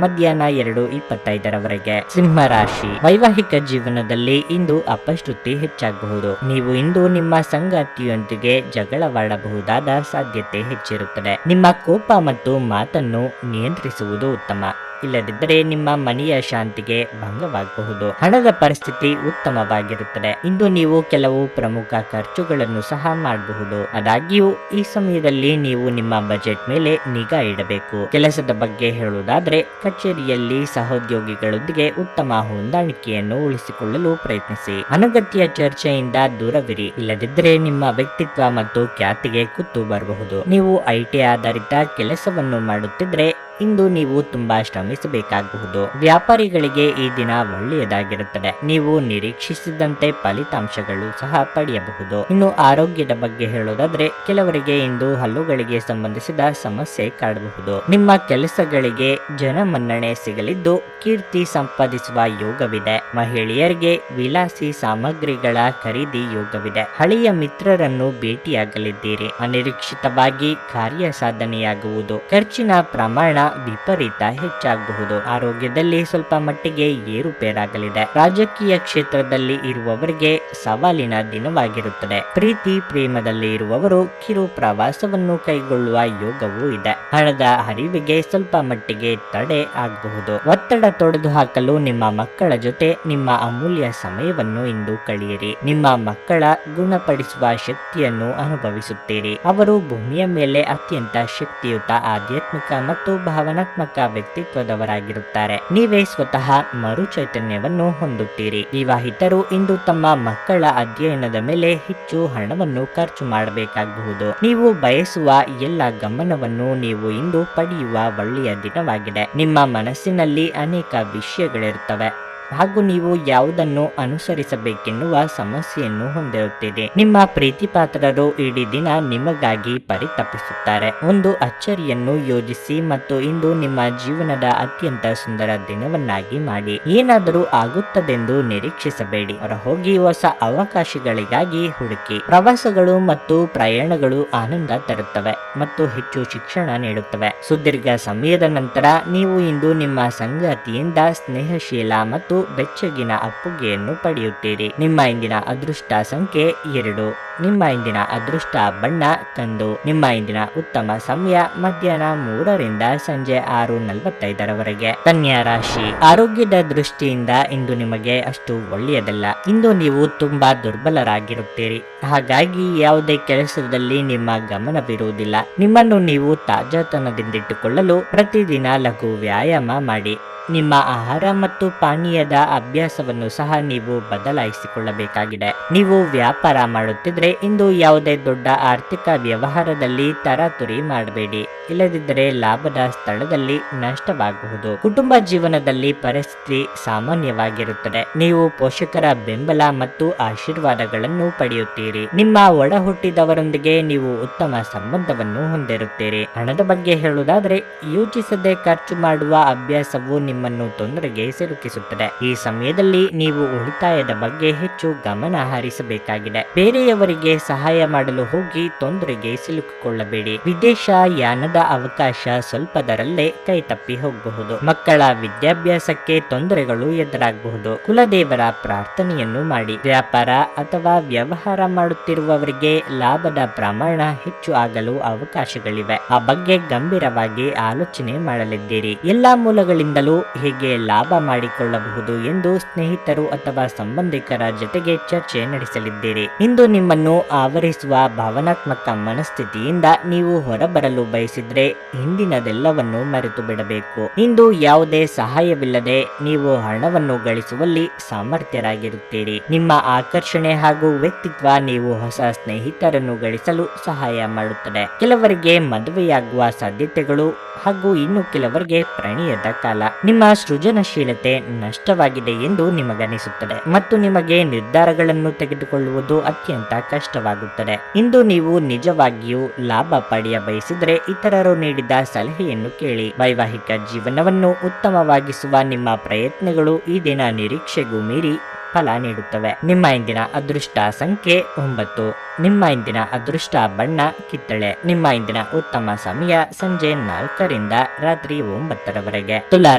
ಮಧ್ಯಾಹ್ನ 2:25ರವರೆಗೆ. ಸಿಂಹ ರಾಶಿ. ವೈವಾಹಿಕ ಜೀವನದಲ್ಲಿ ಇಂದು ಅಪಶ್ರುತಿ ಹೆಚ್ಚಾಗಬಹುದು. ನೀವು ಇಂದು ನಿಮ್ಮ ಸಂಗಾತಿಯೊಂದಿಗೆ ಜಗಳವಾಡಬಹುದಾದ ಸಾಧ್ಯತೆ ಹೆಚ್ಚಿರುತ್ತದೆ. ನಿಮ್ಮ ಕೋಪ ಮತ್ತು ಮಾತನ್ನು ನಿಯಂತ್ರಿಸುವುದು ಉತ್ತಮ. ಇಲ್ಲದಿದ್ದರೆ ನಿಮ್ಮ ಮನೆಯ ಶಾಂತಿಗೆ ಭಂಗವಾಗಬಹುದು. ಹಣದ ಪರಿಸ್ಥಿತಿ ಉತ್ತಮವಾಗಿರುತ್ತದೆ. ಇಂದು ನೀವು ಕೆಲವು ಪ್ರಮುಖ ಖರ್ಚುಗಳನ್ನು ಸಹ ಮಾಡಬಹುದು. ಆದಾಗ್ಯೂ ಈ ಸಮಯದಲ್ಲಿ ನೀವು ನಿಮ್ಮ ಬಜೆಟ್ ಮೇಲೆ ನಿಗಾ ಇಡಬೇಕು. ಕೆಲಸದ ಬಗ್ಗೆ ಹೇಳುವುದಾದ್ರೆ, ಕಚೇರಿಯಲ್ಲಿ ಸಹೋದ್ಯೋಗಿಗಳೊಂದಿಗೆ ಉತ್ತಮ ಹೊಂದಾಣಿಕೆಯನ್ನು ಉಳಿಸಿಕೊಳ್ಳಲು ಪ್ರಯತ್ನಿಸಿ. ಅನಗತ್ಯ ಚರ್ಚೆಯಿಂದ ದೂರವಿರಿ. ಇಲ್ಲದಿದ್ದರೆ ನಿಮ್ಮ ವ್ಯಕ್ತಿತ್ವ ಮತ್ತು ಖ್ಯಾತಿಗೆ ಕುತ್ತು ಬರಬಹುದು. ನೀವು ಐಟಿ ಆಧಾರಿತ ಕೆಲಸವನ್ನು ಮಾಡುತ್ತಿದ್ರೆ ಇಂದು ನೀವು ತುಂಬಾ ಶ್ರಮಿಸಬೇಕಾಗಬಹುದು. ವ್ಯಾಪಾರಿಗಳಿಗೆ ಈ ದಿನ ಒಳ್ಳೆಯದಾಗಿರುತ್ತದೆ. ನೀವು ನಿರೀಕ್ಷಿಸಿದಂತೆ ಫಲಿತಾಂಶಗಳು ಸಹ ಪಡೆಯಬಹುದು. ಇನ್ನು ಆರೋಗ್ಯದ ಬಗ್ಗೆ ಹೇಳೋದಾದ್ರೆ, ಕೆಲವರಿಗೆ ಇಂದು ಹಲ್ಲುಗಳಿಗೆ ಸಂಬಂಧಿಸಿದ ಸಮಸ್ಯೆ ಕಾಡಬಹುದು. ನಿಮ್ಮ ಕೆಲಸಗಳಿಗೆ ಜನಮನ್ನಣೆ ಸಿಗಲಿದ್ದು ಕೀರ್ತಿ ಸಂಪಾದಿಸುವ ಯೋಗವಿದೆ. ಮಹಿಳೆಯರಿಗೆ ವಿಲಾಸಿ ಸಾಮಗ್ರಿಗಳ ಖರೀದಿ ಯೋಗವಿದೆ. ಹಳೆಯ ಮಿತ್ರರನ್ನು ಭೇಟಿಯಾಗಲಿದ್ದೀರಿ. ಅನಿರೀಕ್ಷಿತವಾಗಿ ಕಾರ್ಯ ಸಾಧನೆಯಾಗುವುದು. ಖರ್ಚಿನ ಪ್ರಮಾಣ ವಿಪರೀತ ಹೆಚ್ಚಾಗಬಹುದು. ಆರೋಗ್ಯದಲ್ಲಿ ಸ್ವಲ್ಪ ಮಟ್ಟಿಗೆ ಏರುಪೇರಾಗಲಿದೆ. ರಾಜಕೀಯ ಕ್ಷೇತ್ರದಲ್ಲಿ ಇರುವವರಿಗೆ ಸವಾಲಿನ ದಿನವಾಗಿರುತ್ತದೆ. ಪ್ರೀತಿ ಪ್ರೇಮದಲ್ಲಿ ಇರುವವರು ಕಿರು ಪ್ರವಾಸವನ್ನು ಕೈಗೊಳ್ಳುವ ಯೋಗವೂ ಇದೆ. ಹಣದ ಹರಿವಿಗೆ ಸ್ವಲ್ಪ ಮಟ್ಟಿಗೆ ತಡೆ ಆಗಬಹುದು. ಒತ್ತಡ ತೊಡೆದು ಹಾಕಲು ನಿಮ್ಮ ಮಕ್ಕಳ ಜೊತೆ ನಿಮ್ಮ ಅಮೂಲ್ಯ ಸಮಯವನ್ನು ಇಂದು ಕಳೆಯಿರಿ. ನಿಮ್ಮ ಮಕ್ಕಳ ಗುಣಪಡಿಸುವ ಶಕ್ತಿಯನ್ನು ಅನುಭವಿಸುತ್ತೀರಿ. ಅವರು ಭೂಮಿಯ ಮೇಲೆ ಅತ್ಯಂತ ಶಕ್ತಿಯುತ ಆಧ್ಯಾತ್ಮಿಕ ಮತ್ತು ಭಾವನಾತ್ಮಕ ವ್ಯಕ್ತಿತ್ವದವರಾಗಿರುತ್ತಾರೆ. ನೀವೇ ಸ್ವತಃ ಮರುಚೈತನ್ಯವನ್ನು ಹೊಂದುತ್ತೀರಿ. ವಿವಾಹಿತರು ಇಂದು ತಮ್ಮ ಮಕ್ಕಳ ಅಧ್ಯಯನದ ಮೇಲೆ ಹೆಚ್ಚು ಹಣವನ್ನು ಖರ್ಚು ಮಾಡಬೇಕಾಗಬಹುದು. ನೀವು ಬಯಸುವ ಎಲ್ಲ ಗಮನವನ್ನು ನೀವು ಇಂದು ಪಡೆಯುವ ಒಳ್ಳೆಯ ದಿನವಾಗಿದೆ. ನಿಮ್ಮ ಮನಸ್ಸಿನಲ್ಲಿ ಅನೇಕ ವಿಷಯಗಳಿರುತ್ತವೆ ಹಾಗೂ ನೀವು ಯಾವುದನ್ನು ಅನುಸರಿಸಬೇಕೆನ್ನುವ ಸಮಸ್ಯೆಯನ್ನು ಹೊಂದಿರುತ್ತೀರಿ. ನಿಮ್ಮ ಪ್ರೀತಿ ಪಾತ್ರರು ಇಡೀ ದಿನ ನಿಮಗಾಗಿ ಪರಿತಪಿಸುತ್ತಾರೆ. ಒಂದು ಅಚ್ಚರಿಯನ್ನು ಯೋಜಿಸಿ ಮತ್ತು ಇಂದು ನಿಮ್ಮ ಜೀವನದ ಅತ್ಯಂತ ಸುಂದರ ದಿನವನ್ನಾಗಿ ಮಾಡಿ. ಏನಾದರೂ ಆಗುತ್ತದೆಂದು ನಿರೀಕ್ಷಿಸಬೇಡಿ. ಹೊರಹೋಗಿ ಹೊಸ ಅವಕಾಶಗಳಿಗಾಗಿ ಹುಡುಕಿ. ಪ್ರವಾಸಗಳು ಮತ್ತು ಪ್ರಯಾಣಗಳು ಆನಂದ ತರುತ್ತವೆ ಮತ್ತು ಹೆಚ್ಚು ಶಿಕ್ಷಣ ನೀಡುತ್ತವೆ. ಸುದೀರ್ಘ ಸಮಯದ ನಂತರ ನೀವು ಇಂದು ನಿಮ್ಮ ಸಂಗಾತಿಯಿಂದ ಸ್ನೇಹಶೀಲ ಮತ್ತು ಬೆಚ್ಚಗಿನ ಅಪ್ಪುಗೆಯನ್ನು ಪಡೆಯುತ್ತೀರಿ. ನಿಮ್ಮ ಇಂದಿನ ಅದೃಷ್ಟ ಸಂಖ್ಯೆ 2. ನಿಮ್ಮ ಇಂದಿನ ಅದೃಷ್ಟ ಬಣ್ಣ ಕಂದು. ನಿಮ್ಮ ಇಂದಿನ ಉತ್ತಮ ಸಮಯ ಮಧ್ಯಾಹ್ನ 3ರಿಂದ ಸಂಜೆ 6:45ರವರೆಗೆ. ಕನ್ಯಾ ರಾಶಿ. ಆರೋಗ್ಯದ ದೃಷ್ಟಿಯಿಂದ ಇಂದು ನಿಮಗೆ ಅಷ್ಟು ಒಳ್ಳೆಯದಲ್ಲ. ಇಂದು ನೀವು ತುಂಬಾ ದುರ್ಬಲರಾಗಿರುತ್ತೀರಿ. ಹಾಗಾಗಿ ಯಾವುದೇ ಕೆಲಸದಲ್ಲಿ ನಿಮ್ಮ ಗಮನವಿರುವುದಿಲ್ಲ. ನಿಮ್ಮನ್ನು ನೀವು ತಾಜಾತನದಿಂದಿಟ್ಟುಕೊಳ್ಳಲು ಪ್ರತಿದಿನ ಲಘು ವ್ಯಾಯಾಮ ಮಾಡಿ. ನಿಮ್ಮ ಆಹಾರ ಮತ್ತು ಪಾನೀಯದ ಅಭ್ಯಾಸವನ್ನು ಸಹ ನೀವು ಬದಲಾಯಿಸಿಕೊಳ್ಳಬೇಕಾಗಿದೆ. ನೀವು ವ್ಯಾಪಾರ ಮಾಡುತ್ತಿದ್ರೆ ಇಂದು ಯಾವುದೇ ದೊಡ್ಡ ಆರ್ಥಿಕ ವ್ಯವಹಾರದಲ್ಲಿ ತರಾತುರಿ ಮಾಡಬೇಡಿ. ಇಲ್ಲದಿದ್ದರೆ ಲಾಭದ ಸ್ಥಳದಲ್ಲಿ ನಷ್ಟವಾಗಬಹುದು. ಕುಟುಂಬ ಜೀವನದಲ್ಲಿ ಪರಿಸ್ಥಿತಿ ಸಾಮಾನ್ಯವಾಗಿರುತ್ತದೆ. ನೀವು ಪೋಷಕರ ಬೆಂಬಲ ಮತ್ತು ಆಶೀರ್ವಾದಗಳನ್ನು ಪಡೆಯುತ್ತೀರಿ. ನಿಮ್ಮ ಒಡ ಹುಟ್ಟಿದವರೊಂದಿಗೆ ನೀವು ಉತ್ತಮ ಸಂಬಂಧವನ್ನು ಹೊಂದಿರುತ್ತೀರಿ. ಹಣದ ಬಗ್ಗೆ ಹೇಳುವುದಾದ್ರೆ, ಯೋಚಿಸದೆ ಖರ್ಚು ಮಾಡುವ ಅಭ್ಯಾಸವು ನಿಮ್ಮನ್ನು ತೊಂದರೆಗೆ ಸಿಲುಕಿಸುತ್ತದೆ. ಈ ಸಮಯದಲ್ಲಿ ನೀವು ಉಳಿತಾಯದ ಬಗ್ಗೆ ಹೆಚ್ಚು ಗಮನ ಹರಿಸಬೇಕಾಗಿದೆ. ಬೇರೆಯವರಿಗೆ ಸಹಾಯ ಮಾಡಲು ಹೋಗಿ ತೊಂದರೆಗೆ ಸಿಲುಕಿಕೊಳ್ಳಬೇಡಿ. ವಿದೇಶ ಯಾನದ ಅವಕಾಶ ಸ್ವಲ್ಪದರಲ್ಲೇ ಕೈ ತಪ್ಪಿ ಹೋಗಬಹುದು. ಮಕ್ಕಳ ವಿದ್ಯಾಭ್ಯಾಸಕ್ಕೆ ತೊಂದರೆಗಳು ಎದುರಾಗಬಹುದು. ಕುಲದೇವರ ಪ್ರಾರ್ಥನೆಯನ್ನು ಮಾಡಿ. ವ್ಯಾಪಾರ ಅಥವಾ ವ್ಯವಹಾರ ಮಾಡುತ್ತಿರುವವರಿಗೆ ಲಾಭದ ಪ್ರಮಾಣ ಹೆಚ್ಚು ಆಗಲು ಅವಕಾಶಗಳಿವೆ. ಆ ಬಗ್ಗೆ ಗಂಭೀರವಾಗಿ ಆಲೋಚನೆ ಮಾಡಲಿದ್ದೀರಿ. ಎಲ್ಲಾ ಮೂಲಗಳಿಂದಲೂ ಹೇಗೆ ಲಾಭ ಮಾಡಿಕೊಳ್ಳಬಹುದು ಎಂದು ಸ್ನೇಹಿತರು ಅಥವಾ ಸಂಬಂಧಿಕರ ಜೊತೆಗೆ ಚರ್ಚೆ ನಡೆಸಲಿದ್ದೀರಿ. ಇಂದು ನಿಮ್ಮನ್ನು ಆವರಿಸುವ ಭಾವನಾತ್ಮಕ ಮನಸ್ಥಿತಿಯಿಂದ ನೀವು ಹೊರಬರಲು ಬಯಸಿದ್ರೆ ಹಿಂದಿನದೆಲ್ಲವನ್ನು ಮರೆತು ಬಿಡಬೇಕು. ಇಂದು ಯಾವುದೇ ಸಹಾಯವಿಲ್ಲದೆ ನೀವು ಹಣವನ್ನು ಗಳಿಸುವಲ್ಲಿ ಸಮರ್ಥರಾಗಿರುತ್ತೀರಿ. ನಿಮ್ಮ ಆಕರ್ಷಣೆ ಹಾಗೂ ವ್ಯಕ್ತಿತ್ವ ನೀವು ಹೊಸ ಸ್ನೇಹಿತರನ್ನು ಗಳಿಸಲು ಸಹಾಯ ಮಾಡುತ್ತದೆ. ಕೆಲವರಿಗೆ ಮದುವೆಯಾಗುವ ಸಾಧ್ಯತೆಗಳು ಹಾಗೂ ಇನ್ನು ಕೆಲವರಿಗೆ ಪ್ರಣಯದ ಕಾಲ. ನಿಮ್ಮ ಸೃಜನಶೀಲತೆ ನಷ್ಟವಾಗಿದೆ ಎಂದು ನಿಮಗನಿಸುತ್ತದೆ ಮತ್ತು ನಿಮಗೆ ನಿರ್ಧಾರಗಳನ್ನು ತೆಗೆದುಕೊಳ್ಳುವುದು ಅತ್ಯಂತ ಕಷ್ಟವಾಗುತ್ತದೆ. ಇಂದು ನೀವು ನಿಜವಾಗಿಯೂ ಲಾಭ ಪಡೆಯ ಬಯಸಿದರೆ ಇತರರು ನೀಡಿದ ಸಲಹೆಯನ್ನು ಕೇಳಿ. ವೈವಾಹಿಕ ಜೀವನವನ್ನು ಉತ್ತಮವಾಗಿಸುವ ನಿಮ್ಮ ಪ್ರಯತ್ನಗಳು ಈ ದಿನ ನಿರೀಕ್ಷೆಗೂ ಮೀರಿ ಫಲ ನೀಡುತ್ತವೆ. ನಿಮ್ಮ ಇಂದಿನ ಅದೃಷ್ಟ ಸಂಖ್ಯೆ 9. ನಿಮ್ಮ ಇಂದಿನ ಅದೃಷ್ಟ ಬಣ್ಣ ಕಿತ್ತಳೆ. ನಿಮ್ಮ ಇಂದಿನ ಉತ್ತಮ ಸಮಯ ಸಂಜೆ 4ರಿಂದ ರಾತ್ರಿ 9ರವರೆಗೆ. ತುಲಾ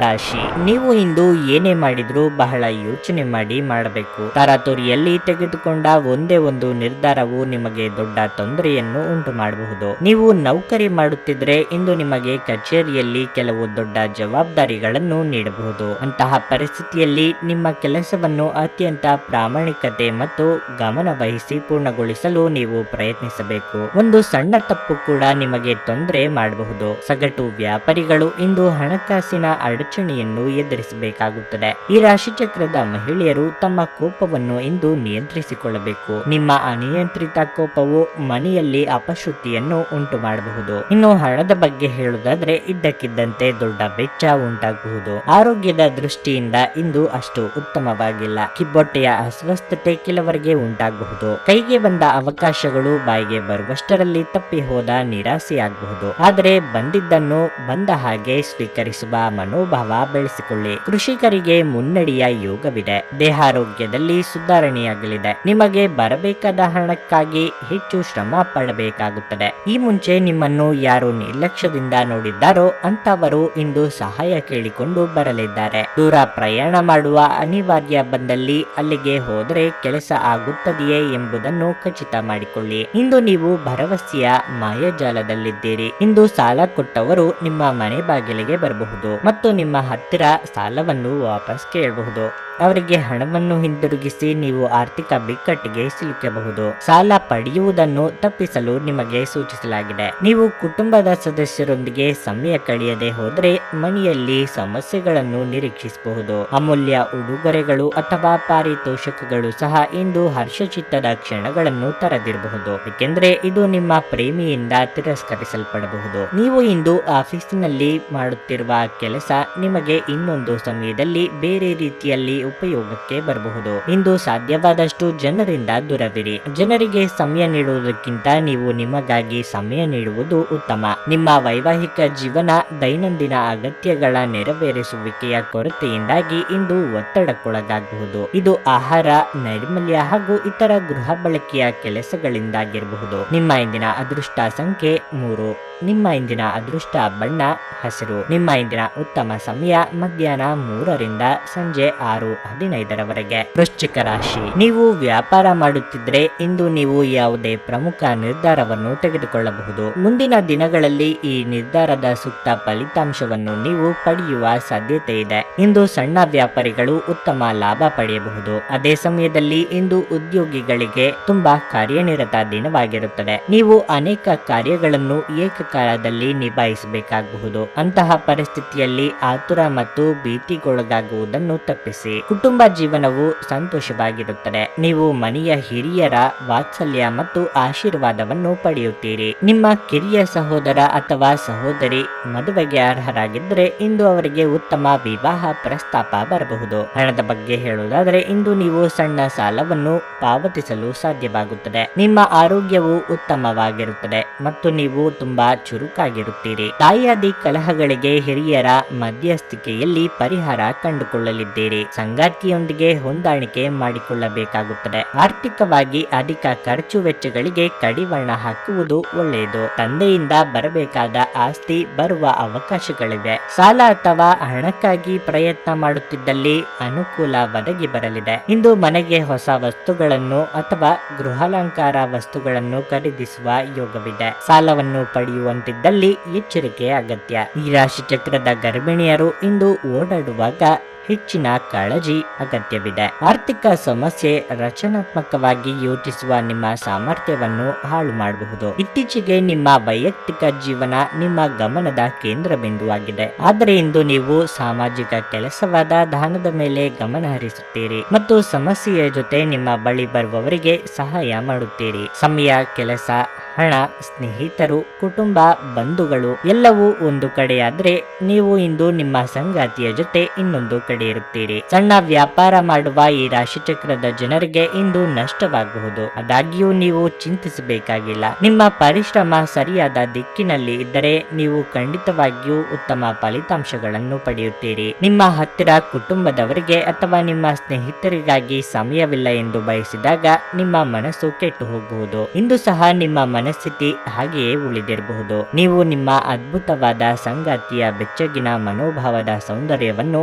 ರಾಶಿ, ನೀವು ಇಂದು ಏನೇ ಮಾಡಿದ್ರೂ ಬಹಳ ಯೋಚನೆ ಮಾಡಿ ಮಾಡಬೇಕು. ತರಾತುರಿಯಲ್ಲಿ ತೆಗೆದುಕೊಂಡ ಒಂದೇ ಒಂದು ನಿರ್ಧಾರವು ನಿಮಗೆ ದೊಡ್ಡ ತೊಂದರೆಯನ್ನು ಉಂಟು ಮಾಡಬಹುದು. ನೀವು ನೌಕರಿ ಮಾಡುತ್ತಿದ್ರೆ ಇಂದು ನಿಮಗೆ ಕಚೇರಿಯಲ್ಲಿ ಕೆಲವು ದೊಡ್ಡ ಜವಾಬ್ದಾರಿಗಳನ್ನು ನೀಡಬಹುದು. ಅಂತಹ ಪರಿಸ್ಥಿತಿಯಲ್ಲಿ ನಿಮ್ಮ ಕೆಲಸವನ್ನು ಅತ್ಯಂತ ಪ್ರಾಮಾಣಿಕತೆ ಮತ್ತು ಗಮನ ವಹಿಸಿ ಪೂರ್ಣಗೊಳಿಸಲು ನೀವು ಪ್ರಯತ್ನಿಸಬೇಕು. ಒಂದು ಸಣ್ಣ ತಪ್ಪು ಕೂಡ ನಿಮಗೆ ತೊಂದರೆ ಮಾಡಬಹುದು. ಸಗಟು ವ್ಯಾಪಾರಿಗಳು ಇಂದು ಹಣಕಾಸಿನ ಅಡಚಣೆಯನ್ನು ಎದುರಿಸಬೇಕಾಗುತ್ತದೆ. ಈ ರಾಶಿಚಕ್ರದ ಮಹಿಳೆಯರು ತಮ್ಮ ಕೋಪವನ್ನು ಇಂದು ನಿಯಂತ್ರಿಸಿಕೊಳ್ಳಬೇಕು. ನಿಮ್ಮ ಅನಿಯಂತ್ರಿತ ಕೋಪವು ಮನೆಯಲ್ಲಿ ಅಪಶೃತಿಯನ್ನು ಉಂಟು ಮಾಡಬಹುದು. ಇನ್ನು ಹಣದ ಬಗ್ಗೆ ಹೇಳುವುದಾದ್ರೆ ಇದ್ದಕ್ಕಿದ್ದಂತೆ ದೊಡ್ಡ ವೆಚ್ಚ ಉಂಟಾಗಬಹುದು. ಆರೋಗ್ಯದ ದೃಷ್ಟಿಯಿಂದ ಇಂದು ಅಷ್ಟು ಉತ್ತಮವಾಗಿಲ್ಲ. ಕಿಬ್ಬೊಟ್ಟೆಯ ಅಸ್ವಸ್ಥತೆ ಕೆಲವರಿಗೆ ಉಂಟಾಗಬಹುದು. ಕೈಗೆ ಬಂದ ಅವಕಾಶಗಳು ಬಾಯಿಗೆ ಬರುವಷ್ಟರಲ್ಲಿ ತಪ್ಪಿ ಹೋದ ನಿರಾಸೆಯಾಗಬಹುದು. ಆದರೆ ಬಂದಿದ್ದನ್ನು ಬಂದ ಹಾಗೆ ಸ್ವೀಕರಿಸುವ ಮನೋಭಾವ ಬೆಳೆಸಿಕೊಳ್ಳಿ. ಕೃಷಿಕರಿಗೆ ಮುನ್ನಡೆಯ ಯೋಗವಿದೆ. ದೇಹಾರೋಗ್ಯದಲ್ಲಿ ಸುಧಾರಣೆಯಾಗಲಿದೆ. ನಿಮಗೆ ಬರಬೇಕಾದ ಹಣಕ್ಕಾಗಿ ಹೆಚ್ಚು ಶ್ರಮ ಪಡಬೇಕಾಗುತ್ತದೆ. ಈ ಮುಂಚೆ ನಿಮ್ಮನ್ನು ಯಾರು ನಿರ್ಲಕ್ಷ್ಯದಿಂದ ನೋಡಿದ್ದಾರೋ ಅಂತವರು ಇಂದು ಸಹಾಯ ಕೇಳಿಕೊಂಡು ಬರಲಿದ್ದಾರೆ. ದೂರ ಪ್ರಯಾಣ ಮಾಡುವ ಅನಿವಾರ್ಯ ಬಂದಲ್ಲಿ ಅಲ್ಲಿಗೆ ಹೋದರೆ ಕೆಲಸ ಆಗುತ್ತದೆಯೇ ಎಂಬುದನ್ನು ಖಚಿತ ಮಾಡಿಕೊಳ್ಳಿ. ಇಂದು ನೀವು ಭರವಸೆಯ ಮಾಯಾಜಾಲದಲ್ಲಿದ್ದೀರಿ. ಇಂದು ಸಾಲ ಕೊಟ್ಟವರು ನಿಮ್ಮ ಮನೆ ಬಾಗಿಲಿಗೆ ಬರಬಹುದು ಮತ್ತು ನಿಮ್ಮ ಹತ್ತಿರ ಸಾಲವನ್ನು ವಾಪಸ್ ಕೇಳಬಹುದು. ಅವರಿಗೆ ಹಣವನ್ನು ಹಿಂದಿರುಗಿಸಿ ನೀವು ಆರ್ಥಿಕ ಬಿಕ್ಕಟ್ಟಿಗೆ ಸಿಲುಕಬಹುದು. ಸಾಲ ಪಡೆಯುವುದನ್ನು ತಪ್ಪಿಸಲು ನಿಮಗೆ ಸೂಚಿಸಲಾಗಿದೆ. ನೀವು ಕುಟುಂಬದ ಸದಸ್ಯರೊಂದಿಗೆ ಸಮಯ ಕಳೆಯದೆ ಹೋದರೆ ಮನೆಯಲ್ಲಿ ಸಮಸ್ಯೆಗಳನ್ನು ನಿರೀಕ್ಷಿಸಬಹುದು. ಅಮೂಲ್ಯ ಉಡುಗೊರೆಗಳು ಅಥವಾ ಪಾರಿತೋಷಕಗಳು ಸಹ ಇಂದು ಹರ್ಷಚಿತ್ತದ ಕ್ಷಣಗಳನ್ನು ತರದಿರಬಹುದು, ಏಕೆಂದರೆ ಇದು ನಿಮ್ಮ ಪ್ರೇಮಿಯಿಂದ ತಿರಸ್ಕರಿಸಲ್ಪಡಬಹುದು. ನೀವು ಇಂದು ಆಫೀಸಿನಲ್ಲಿ ಮಾಡುತ್ತಿರುವ ಕೆಲಸ ನಿಮಗೆ ಇನ್ನೊಂದು ಸಮಯದಲ್ಲಿ ಬೇರೆ ರೀತಿಯಲ್ಲಿ ಉಪಯೋಗಕ್ಕೆ ಬರಬಹುದು. ಇಂದು ಸಾಧ್ಯವಾದಷ್ಟು ಜನರಿಂದ ದೂರವಿರಿ. ಜನರಿಗೆ ಸಮಯ ನೀಡುವುದಕ್ಕಿಂತ ನೀವು ನಿಮಗಾಗಿ ಸಮಯ ನೀಡುವುದು ಉತ್ತಮ. ನಿಮ್ಮ ವೈವಾಹಿಕ ಜೀವನ ದೈನಂದಿನ ಅಗತ್ಯಗಳ ನೆರವೇರಿಸುವಿಕೆಯ ಕೊರತೆಯಿಂದಾಗಿ ಇಂದು ಒತ್ತಡಕ್ಕೊಳಗಾಗಬಹುದು. ಇದು ಆಹಾರ, ನೈರ್ಮಲ್ಯ ಹಾಗೂ ಇತರ ಗೃಹ ಬಳಕೆಯ ಕೆಲಸಗಳಿಂದಾಗಿರಬಹುದು. ನಿಮ್ಮ ಇಂದಿನ ಅದೃಷ್ಟ ಸಂಖ್ಯೆ 3. ನಿಮ್ಮ ಇಂದಿನ ಅದೃಷ್ಟ ಬಣ್ಣ ಹಸಿರು. ನಿಮ್ಮ ಇಂದಿನ ಉತ್ತಮ ಸಮಯ ಮಧ್ಯಾಹ್ನ 3ರಿಂದ ಸಂಜೆ 6:15ರವರೆಗೆ. ವೃಶ್ಚಿಕ ರಾಶಿ, ನೀವು ವ್ಯಾಪಾರ ಮಾಡುತ್ತಿದ್ರೆ ಇಂದು ನೀವು ಯಾವುದೇ ಪ್ರಮುಖ ನಿರ್ಧಾರವನ್ನು ತೆಗೆದುಕೊಳ್ಳಬಹುದು. ಮುಂದಿನ ದಿನಗಳಲ್ಲಿ ಈ ನಿರ್ಧಾರದ ಸೂಕ್ತ ಫಲಿತಾಂಶವನ್ನು ನೀವು ಪಡೆಯುವ ಸಾಧ್ಯತೆ ಇದೆ. ಇಂದು ಸಣ್ಣ ವ್ಯಾಪಾರಿಗಳು ಉತ್ತಮ ಲಾಭ ಪಡೆಯಬಹುದು. ಅದೇ ಸಮಯದಲ್ಲಿ ಇಂದು ಉದ್ಯೋಗಿಗಳಿಗೆ ತುಂಬಾ ಕಾರ್ಯನಿರತ ದಿನವಾಗಿರುತ್ತದೆ. ನೀವು ಅನೇಕ ಕಾರ್ಯಗಳನ್ನು ಏಕಕಾಲದಲ್ಲಿ ನಿಭಾಯಿಸಬೇಕಾಗಬಹುದು. ಅಂತಹ ಪರಿಸ್ಥಿತಿಯಲ್ಲಿ ಆತುರ ಮತ್ತು ಭೀತಿಗೊಳಗಾಗುವುದನ್ನು ತಪ್ಪಿಸಿ. ಕುಟುಂಬ ಜೀವನವು ಸಂತೋಷವಾಗಿರುತ್ತದೆ. ನೀವು ಮನೆಯ ಹಿರಿಯರ ವಾತ್ಸಲ್ಯ ಮತ್ತು ಆಶೀರ್ವಾದವನ್ನು ಪಡೆಯುತ್ತೀರಿ. ನಿಮ್ಮ ಕಿರಿಯ ಸಹೋದರ ಅಥವಾ ಸಹೋದರಿ ಮದುವೆಗೆ ಅರ್ಹರಾಗಿದ್ದರೆ ಇಂದು ಅವರಿಗೆ ಉತ್ತಮ ವಿವಾಹ ಪ್ರಸ್ತಾಪ ಬರಬಹುದು. ಹಣದ ಬಗ್ಗೆ ಹೇಳುವುದಾದರೆ ಇಂದು ನೀವು ಸಣ್ಣ ಸಾಲವನ್ನು ಪಾವತಿಸಲು ಸಾಧ್ಯವಾಗುತ್ತದೆ. ನಿಮ್ಮ ಆರೋಗ್ಯವು ಉತ್ತಮವಾಗಿರುತ್ತದೆ ಮತ್ತು ನೀವು ತುಂಬಾ ಚುರುಕಾಗಿರುತ್ತೀರಿ. ತಾಯಿಯಾದಿ ಕಲಹಗಳಿಗೆ ಹಿರಿಯರ ಮಧ್ಯಸ್ಥಿಕೆಯಲ್ಲಿ ಪರಿಹಾರ ಕಂಡುಕೊಳ್ಳಲಿದ್ದೀರಿ. ಸಂಗಾತಿಯೊಂದಿಗೆ ಹೊಂದಾಣಿಕೆ ಮಾಡಿಕೊಳ್ಳಬೇಕಾಗುತ್ತದೆ. ಆರ್ಥಿಕವಾಗಿ ಅಧಿಕ ಖರ್ಚು ವೆಚ್ಚಗಳಿಗೆ ಕಡಿವಾಣ ಹಾಕುವುದು ಒಳ್ಳೆಯದು. ತಂದೆಯಿಂದ ಬರಬೇಕಾದ ಆಸ್ತಿ ಬರುವ ಅವಕಾಶಗಳಿವೆ. ಸಾಲ ಅಥವಾ ಹಣಕ್ಕಾಗಿ ಪ್ರಯತ್ನ ಮಾಡುತ್ತಿದ್ದಲ್ಲಿ ಅನುಕೂಲ ಒದಗಿ ಬರಲಿದೆ. ಇಂದು ಮನೆಗೆ ಹೊಸ ವಸ್ತುಗಳನ್ನು ಅಥವಾ ಗೃಹಾಲಂಕಾರ ವಸ್ತುಗಳನ್ನು ಖರೀದಿಸುವ ಯೋಗವಿದೆ. ಸಾಲವನ್ನು ಪಡೆಯುವಂತಿದ್ದಲ್ಲಿ ಎಚ್ಚರಿಕೆ ಅಗತ್ಯ. ಈ ರಾಶಿ ಚಕ್ರದ ಗರ್ಭಿಣಿಯರು ಇಂದು ಓಡಾಡುವಾಗ ಹೆಚ್ಚಿನ ಕಾಳಜಿ ಅಗತ್ಯವಿದೆ. ಆರ್ಥಿಕ ಸಮಸ್ಯೆ ರಚನಾತ್ಮಕವಾಗಿ ಯೋಚಿಸುವ ನಿಮ್ಮ ಸಾಮರ್ಥ್ಯವನ್ನು ಹಾಳು ಮಾಡಬಹುದು. ಇತ್ತೀಚೆಗೆ ನಿಮ್ಮ ವೈಯಕ್ತಿಕ ಜೀವನ ನಿಮ್ಮ ಗಮನದ ಕೇಂದ್ರ ಬಿಂದುವಾಗಿದೆ. ಆದರೆ ಇಂದು ನೀವು ಸಾಮಾಜಿಕ ಕೆಲಸವಾದ ದಾನದ ಮೇಲೆ ಗಮನ ಹರಿಸುತ್ತೀರಿ ಮತ್ತು ಸಮಸ್ಯೆಯ ಜೊತೆ ನಿಮ್ಮ ಬಳಿ ಬರುವವರಿಗೆ ಸಹಾಯ ಮಾಡುತ್ತೀರಿ. ಸಮಯ, ಕೆಲಸ ಹಣ, ಸ್ನೇಹಿತರು, ಕುಟುಂಬ, ಬಂಧುಗಳು ಎಲ್ಲವೂ ಒಂದು ಕಡೆಯಾದ್ರೆ ನೀವು ಇಂದು ನಿಮ್ಮ ಸಂಗಾತಿಯ ಜೊತೆ ಇನ್ನೊಂದು ಕಡೆ ಇರುತ್ತೀರಿ. ಸಣ್ಣ ವ್ಯಾಪಾರ ಮಾಡುವ ಈ ರಾಶಿಚಕ್ರದ ಜನರಿಗೆ ಇಂದು ನಷ್ಟವಾಗಬಹುದು. ಆದಾಗ್ಯೂ ನೀವು ಚಿಂತಿಸಬೇಕಾಗಿಲ್ಲ. ನಿಮ್ಮ ಪರಿಶ್ರಮ ಸರಿಯಾದ ದಿಕ್ಕಿನಲ್ಲಿ ಇದ್ದರೆ ನೀವು ಖಂಡಿತವಾಗಿಯೂ ಉತ್ತಮ ಫಲಿತಾಂಶಗಳನ್ನು ಪಡೆಯುತ್ತೀರಿ. ನಿಮ್ಮ ಹತ್ತಿರ ಕುಟುಂಬದವರಿಗೆ ಅಥವಾ ನಿಮ್ಮ ಸ್ನೇಹಿತರಿಗಾಗಿ ಸಮಯವಿಲ್ಲ ಎಂದು ಬಯಸಿದಾಗ ನಿಮ್ಮ ಮನಸ್ಸು ಕೆಟ್ಟು ಹೋಗಬಹುದು. ಇಂದು ಸಹ ನಿಮ್ಮ ಮನಸ್ಥಿತಿ ಹಾಗೆಯೇ ಉಳಿದಿರಬಹುದು. ನೀವು ನಿಮ್ಮ ಅದ್ಭುತವಾದ ಸಂಗಾತಿಯ ಬೆಚ್ಚಗಿನ ಮನೋಭಾವದ ಸೌಂದರ್ಯವನ್ನು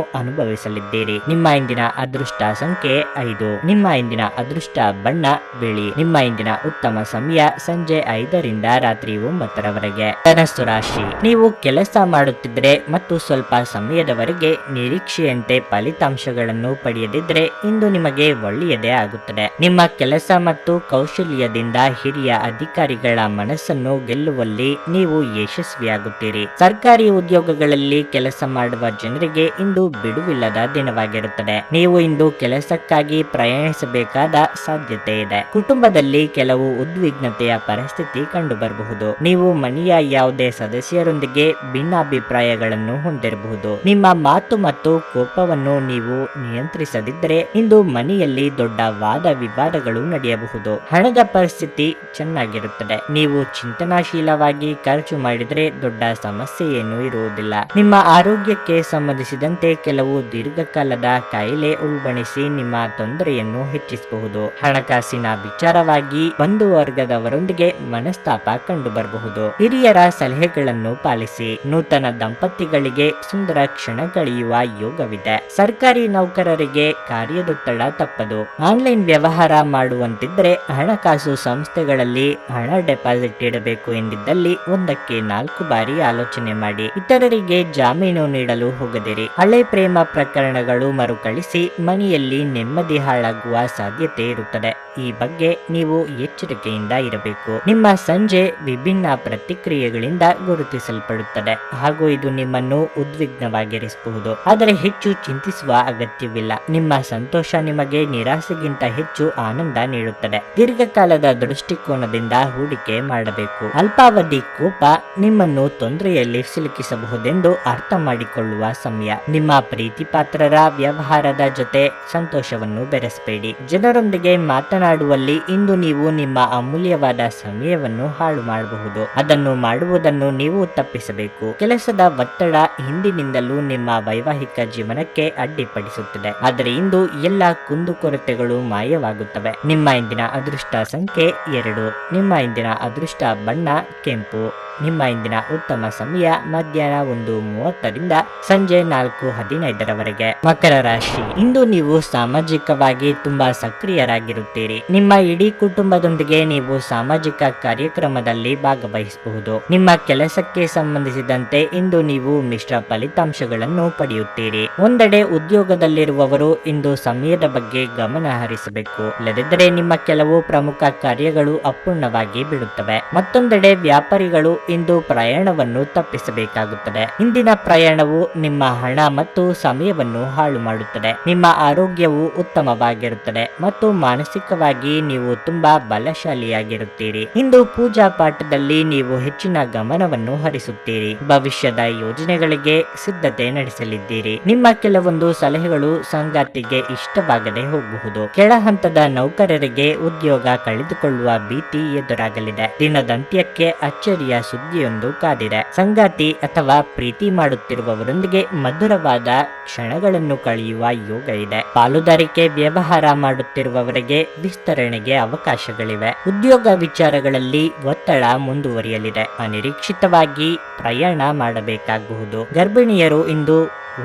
ಅನುಭವಿಸಲಿದ್ದೀರಿ. ನಿಮ್ಮ ಇಂದಿನ ಅದೃಷ್ಟ ಸಂಖ್ಯೆ 5. ನಿಮ್ಮ ಇಂದಿನ ಅದೃಷ್ಟ ಬಣ್ಣ ಬಿಳಿ. ನಿಮ್ಮ ಇಂದಿನ ಉತ್ತಮ ಸಮಯ ಸಂಜೆ 5ರಿಂದ ರಾತ್ರಿ 9ರವರೆಗೆ. ಧನಸ್ಸು ರಾಶಿ, ನೀವು ಕೆಲಸ ಮಾಡುತ್ತಿದ್ದರೆ ಮತ್ತು ಸ್ವಲ್ಪ ಸಮಯದವರೆಗೆ ನಿರೀಕ್ಷೆಯಂತೆ ಫಲಿತಾಂಶಗಳನ್ನು ಪಡೆಯದಿದ್ದರೆ ಇಂದು ನಿಮಗೆ ಒಳ್ಳೆಯದೇ ಆಗುತ್ತದೆ. ನಿಮ್ಮ ಕೆಲಸ ಮತ್ತು ಕೌಶಲ್ಯದಿಂದ ಹಿರಿಯ ಅಧಿಕಾರಿಗಳ ಮನಸ್ಸನ್ನು ಗೆಲ್ಲುವಲ್ಲಿ ನೀವು ಯಶಸ್ವಿಯಾಗುತ್ತೀರಿ. ಸರ್ಕಾರಿ ಉದ್ಯೋಗಗಳಲ್ಲಿ ಕೆಲಸ ಮಾಡುವ ಜನರಿಗೆ ಇಂದು ಬಿಡುವಿಲ್ಲದ ದಿನವಾಗಿರುತ್ತದೆ. ನೀವು ಇಂದು ಕೆಲಸಕ್ಕಾಗಿ ಪ್ರಯಾಣಿಸಬೇಕಾದ ಸಾಧ್ಯತೆ ಇದೆ. ಕುಟುಂಬದಲ್ಲಿ ಕೆಲವು ಉದ್ವಿಗ್ನತೆಯ ಪರಿಸ್ಥಿತಿ ಕಂಡುಬರಬಹುದು. ನೀವು ಮನೆಯ ಯಾವುದೇ ಸದಸ್ಯರೊಂದಿಗೆ ಭಿನ್ನಾಭಿಪ್ರಾಯಗಳನ್ನು ಹೊಂದಿರಬಹುದು. ನಿಮ್ಮ ಮಾತು ಮತ್ತು ಕೋಪವನ್ನು ನೀವು ನಿಯಂತ್ರಿಸದಿದ್ದರೆ ಇಂದು ಮನೆಯಲ್ಲಿ ದೊಡ್ಡ ವಾದ ವಿವಾದಗಳು ನಡೆಯಬಹುದು. ಹಣದ ಪರಿಸ್ಥಿತಿ ಚೆನ್ನಾಗಿರುತ್ತದೆ. ನೀವು ಚಿಂತನಾಶೀಲವಾಗಿ ಖರ್ಚು ಮಾಡಿದರೆ ದೊಡ್ಡ ಸಮಸ್ಯೆ ಏನೂ ಇರುವುದಿಲ್ಲ. ನಿಮ್ಮ ಆರೋಗ್ಯಕ್ಕೆ ಸಂಬಂಧಿಸಿದಂತೆ ಕೆಲವು ದೀರ್ಘಕಾಲದ ಕಾಯಿಲೆ ಉಲ್ಬಣಿಸಿ ನಿಮ್ಮ ತೊಂದರೆಯನ್ನು ಹೆಚ್ಚಿಸಬಹುದು. ಹಣಕಾಸಿನ ವಿಚಾರವಾಗಿ ಬಂಧು ವರ್ಗದವರೊಂದಿಗೆ ಮನಸ್ತಾಪ ಕಂಡುಬರಬಹುದು. ಹಿರಿಯರ ಸಲಹೆಗಳನ್ನು ಪಾಲಿಸಿ. ನೂತನ ದಂಪತಿಗಳಿಗೆ ಸುಂದರ ಕ್ಷಣ ಕಳೆಯುವ ಯೋಗವಿದೆ. ಸರ್ಕಾರಿ ನೌಕರರಿಗೆ ಕಾರ್ಯದೊತ್ತಡ ತಪ್ಪದು. ಆನ್ಲೈನ್ ವ್ಯವಹಾರ ಮಾಡುವಂತಿದ್ದರೆ ಹಣಕಾಸು ಸಂಸ್ಥೆಗಳಲ್ಲಿ ಹಣ ಡೆಪಾಸಿಟ್ ಇಡಬೇಕು ಎಂದಿದ್ದಲ್ಲಿ 1ಕ್ಕೆ 4 ಬಾರಿ ಆಲೋಚನೆ ಮಾಡಿ. ಇತರರಿಗೆ ಜಾಮೀನು ನೀಡಲು ಹೋಗದಿರಿ. ಹಳೆ ಪ್ರೇಮ ಪ್ರಕರಣಗಳು ಮರುಕಳಿಸಿ ಮನೆಯಲ್ಲಿ ನೆಮ್ಮದಿ ಹಾಳಾಗುವ ಸಾಧ್ಯತೆ ಇರುತ್ತದೆ. ಈ ಬಗ್ಗೆ ನೀವು ಎಚ್ಚರಿಕೆಯಿಂದ ಇರಬೇಕು. ನಿಮ್ಮ ಸಂಜೆ ವಿಭಿನ್ನ ಪ್ರತಿಕ್ರಿಯೆಗಳಿಂದ ಗುರುತಿಸಲ್ಪಡುತ್ತದೆ ಹಾಗೂ ಇದು ನಿಮ್ಮನ್ನು ಉದ್ವಿಗ್ನವಾಗಿರಿಸಬಹುದು. ಆದರೆ ಹೆಚ್ಚು ಚಿಂತಿಸುವ ಅಗತ್ಯವಿಲ್ಲ. ನಿಮ್ಮ ಸಂತೋಷ ನಿಮಗೆ ನಿರಾಸೆಗಿಂತ ಹೆಚ್ಚು ಆನಂದ ನೀಡುತ್ತದೆ. ದೀರ್ಘಕಾಲದ ದೃಷ್ಟಿಕೋನದಿಂದ ಹೂಡಿಕೆ ಮಾಡಬೇಕು. ಅಲ್ಪಾವಧಿ ಕೋಪ ನಿಮ್ಮನ್ನು ತೊಂದರೆಯಲ್ಲಿ ಸಿಲುಕಿಸಬಹುದೆಂದು ಅರ್ಥ ಮಾಡಿಕೊಳ್ಳುವ ಸಮಯ. ನಿಮ್ಮ ಪ್ರೀತಿ ಪಾತ್ರರ ವ್ಯವಹಾರದ ಜೊತೆ ಸಂತೋಷವನ್ನು ಬೆರೆಸಬೇಡಿ. ಜನರೊಂದಿಗೆ ಮಾತನಾಡುವಲ್ಲಿ ಇಂದು ನೀವು ನಿಮ್ಮ ಅಮೂಲ್ಯವಾದ ಸಮಯವನ್ನು ಹಾಳು ಮಾಡಬಹುದು. ಅದನ್ನು ಮಾಡುವುದನ್ನು ನೀವು ತಪ್ಪಿಸಬೇಕು. ಕೆಲಸದ ಒತ್ತಡ ಹಿಂದಿನಿಂದಲೂ ನಿಮ್ಮ ವೈವಾಹಿಕ ಜೀವನಕ್ಕೆ ಅಡ್ಡಿಪಡಿಸುತ್ತದೆ. ಆದರೆ ಇಂದು ಎಲ್ಲ ಕುಂದುಕೊರತೆಗಳು ಮಾಯವಾಗುತ್ತವೆ. ನಿಮ್ಮ ಇಂದಿನ ಅದೃಷ್ಟ ಸಂಖ್ಯೆ 2. ನಿಮ್ಮ ಇಂದಿನ ಅದೃಷ್ಟ ಬಣ್ಣ ಕೆಂಪು. ನಿಮ್ಮ ಇಂದಿನ ಉತ್ತಮ ಸಮಯ ಮಧ್ಯಾಹ್ನ 1:30ರಿಂದ ಸಂಜೆ 4:15ರವರೆಗೆ. ಮಕರ ರಾಶಿ, ಇಂದು ನೀವು ಸಾಮಾಜಿಕವಾಗಿ ತುಂಬಾ ಸಕ್ರಿಯರಾಗಿರುತ್ತೀರಿ. ನಿಮ್ಮ ಇಡೀ ಕುಟುಂಬದೊಂದಿಗೆ ನೀವು ಸಾಮಾಜಿಕ ಕಾರ್ಯಕ್ರಮದಲ್ಲಿ ಭಾಗವಹಿಸಬಹುದು. ನಿಮ್ಮ ಕೆಲಸಕ್ಕೆ ಸಂಬಂಧಿಸಿದಂತೆ ಇಂದು ನೀವು ಮಿಶ್ರ ಫಲಿತಾಂಶಗಳನ್ನು ಪಡೆಯುತ್ತೀರಿ. ಒಂದೆಡೆ ಉದ್ಯೋಗದಲ್ಲಿರುವವರು ಇಂದು ಸಮಯದ ಬಗ್ಗೆ ಗಮನ ಹರಿಸಬೇಕು. ಇಲ್ಲದಿದ್ದರೆ ನಿಮ್ಮ ಕೆಲವು ಪ್ರಮುಖ ಕಾರ್ಯಗಳು ಅಪೂರ್ಣವಾಗಿ ಬಿಡುತ್ತವೆ. ಮತ್ತೊಂದೆಡೆ ವ್ಯಾಪಾರಿಗಳು ಇಂದು ಪ್ರಯಾಣವನ್ನು ತಪ್ಪಿಸಬೇಕಾಗುತ್ತದೆ. ಇಂದಿನ ಪ್ರಯಾಣವು ನಿಮ್ಮ ಹಣ ಮತ್ತು ಸಮಯವನ್ನು ಹಾಳು ಮಾಡುತ್ತದೆ. ನಿಮ್ಮ ಆರೋಗ್ಯವು ಉತ್ತಮವಾಗಿರುತ್ತದೆ ಮತ್ತು ಮಾನಸಿಕವಾಗಿ ನೀವು ತುಂಬಾ ಬಲಶಾಲಿಯಾಗಿರುತ್ತೀರಿ. ಇಂದು ಪೂಜಾ ಪಾಠದಲ್ಲಿ ನೀವು ಹೆಚ್ಚಿನ ಗಮನವನ್ನು ಹರಿಸುತ್ತೀರಿ. ಭವಿಷ್ಯದ ಯೋಜನೆಗಳಿಗೆ ಸಿದ್ಧತೆ ನಡೆಸಲಿದ್ದೀರಿ. ನಿಮ್ಮ ಕೆಲವೊಂದು ಸಲಹೆಗಳು ಸಂಗಾತಿಗೆ ಇಷ್ಟವಾಗದೆ ಹೋಗಬಹುದು. ಕೆಳ ಹಂತದ ನೌಕರರಿಗೆ ಉದ್ಯೋಗ ಕಳೆದುಕೊಳ್ಳುವ ಭೀತಿ ಎದುರಾಗಲಿದೆ. ದಿನದಂತ್ಯಕ್ಕೆ ಅಚ್ಚರಿಯ ಸುದ್ದಿಯೊಂದು ಕಾದಿದೆ. ಸಂಗಾತಿ ಅಥವಾ ಪ್ರೀತಿ ಮಾಡುತ್ತಿರುವವರೊಂದಿಗೆ ಮಧುರವಾದ ಕ್ಷಣಗಳನ್ನು ಕಳೆಯುವ ಯೋಗ ಇದೆ. ಪಾಲುದಾರಿಕೆ ವ್ಯವಹಾರ ಮಾಡುತ್ತಿರುವವರಿಗೆ ವಿಸ್ತರಣೆಗೆ ಅವಕಾಶಗಳಿವೆ. ಉದ್ಯೋಗ ವಿಚಾರಗಳಲ್ಲಿ ಒತ್ತಡ ಮುಂದುವರಿಯಲಿದೆ. ಅನಿರೀಕ್ಷಿತವಾಗಿ ಪ್ರಯಾಣ ಮಾಡಬೇಕಾಗಬಹುದು. ಗರ್ಭಿಣಿಯರು ಇಂದು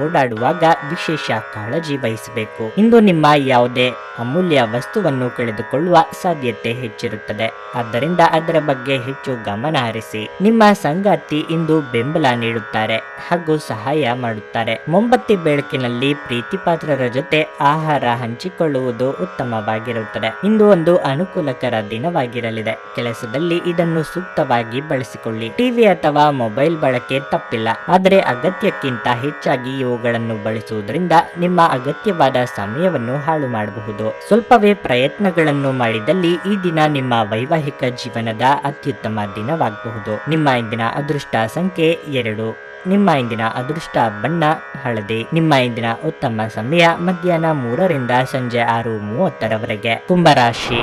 ಓಡಾಡುವಾಗ ವಿಶೇಷ ಕಾಳಜಿ ವಹಿಸಬೇಕು. ಇಂದು ನಿಮ್ಮ ಯಾವುದೇ ಅಮೂಲ್ಯ ವಸ್ತುವನ್ನು ಕಳೆದುಕೊಳ್ಳುವ ಸಾಧ್ಯತೆ ಹೆಚ್ಚಿರುತ್ತದೆ. ಆದ್ದರಿಂದ ಅದರ ಬಗ್ಗೆ ಹೆಚ್ಚು ಗಮನ ಹರಿಸಿ. ನಿಮ್ಮ ಸಂಗಾತಿ ಇಂದು ಬೆಂಬಲ ನೀಡುತ್ತಾರೆ ಹಾಗೂ ಸಹಾಯ ಮಾಡುತ್ತಾರೆ. ಮೊಂಬತ್ತಿ ಬೆಳಕಿನಲ್ಲಿ ಪ್ರೀತಿ ಪಾತ್ರರ ಜೊತೆ ಆಹಾರ ಹಂಚಿಕೊಳ್ಳುವುದು ಉತ್ತಮವಾಗಿರುತ್ತದೆ. ಇಂದು ಒಂದು ಅನುಕೂಲಕರ ದಿನವಾಗಿರಲಿದೆ. ಕೆಲಸದಲ್ಲಿ ಇದನ್ನು ಸೂಕ್ತವಾಗಿ ಬಳಸಿಕೊಳ್ಳಿ. ಟಿವಿ ಅಥವಾ ಮೊಬೈಲ್ ಬಳಕೆ ತಪ್ಪಿಲ್ಲ, ಆದರೆ ಅಗತ್ಯಕ್ಕಿಂತ ಹೆಚ್ಚಾಗಿ ಇವುಗಳನ್ನು ಬಳಸುವುದರಿಂದ ನಿಮ್ಮ ಅಗತ್ಯವಾದ ಸಮಯವನ್ನು ಹಾಳು ಮಾಡಬಹುದು. ಸ್ವಲ್ಪವೇ ಪ್ರಯತ್ನಗಳನ್ನು ಮಾಡಿದಲ್ಲಿ ಈ ದಿನ ನಿಮ್ಮ ವೈವಾಹಿಕ ಜೀವನದ ಅತ್ಯುತ್ತಮ ದಿನವಾಗಬಹುದು. ನಿಮ್ಮ ಇಂದಿನ ಅದೃಷ್ಟ ಸಂಖ್ಯೆ 2. ನಿಮ್ಮ ಇಂದಿನ ಅದೃಷ್ಟ ಬಣ್ಣ ಹಳದಿ. ನಿಮ್ಮ ಇಂದಿನ ಉತ್ತಮ ಸಮಯ ಮಧ್ಯಾಹ್ನ 3ರಿಂದ ಸಂಜೆ 6:30ರವರೆಗೆ. ಕುಂಭರಾಶಿ,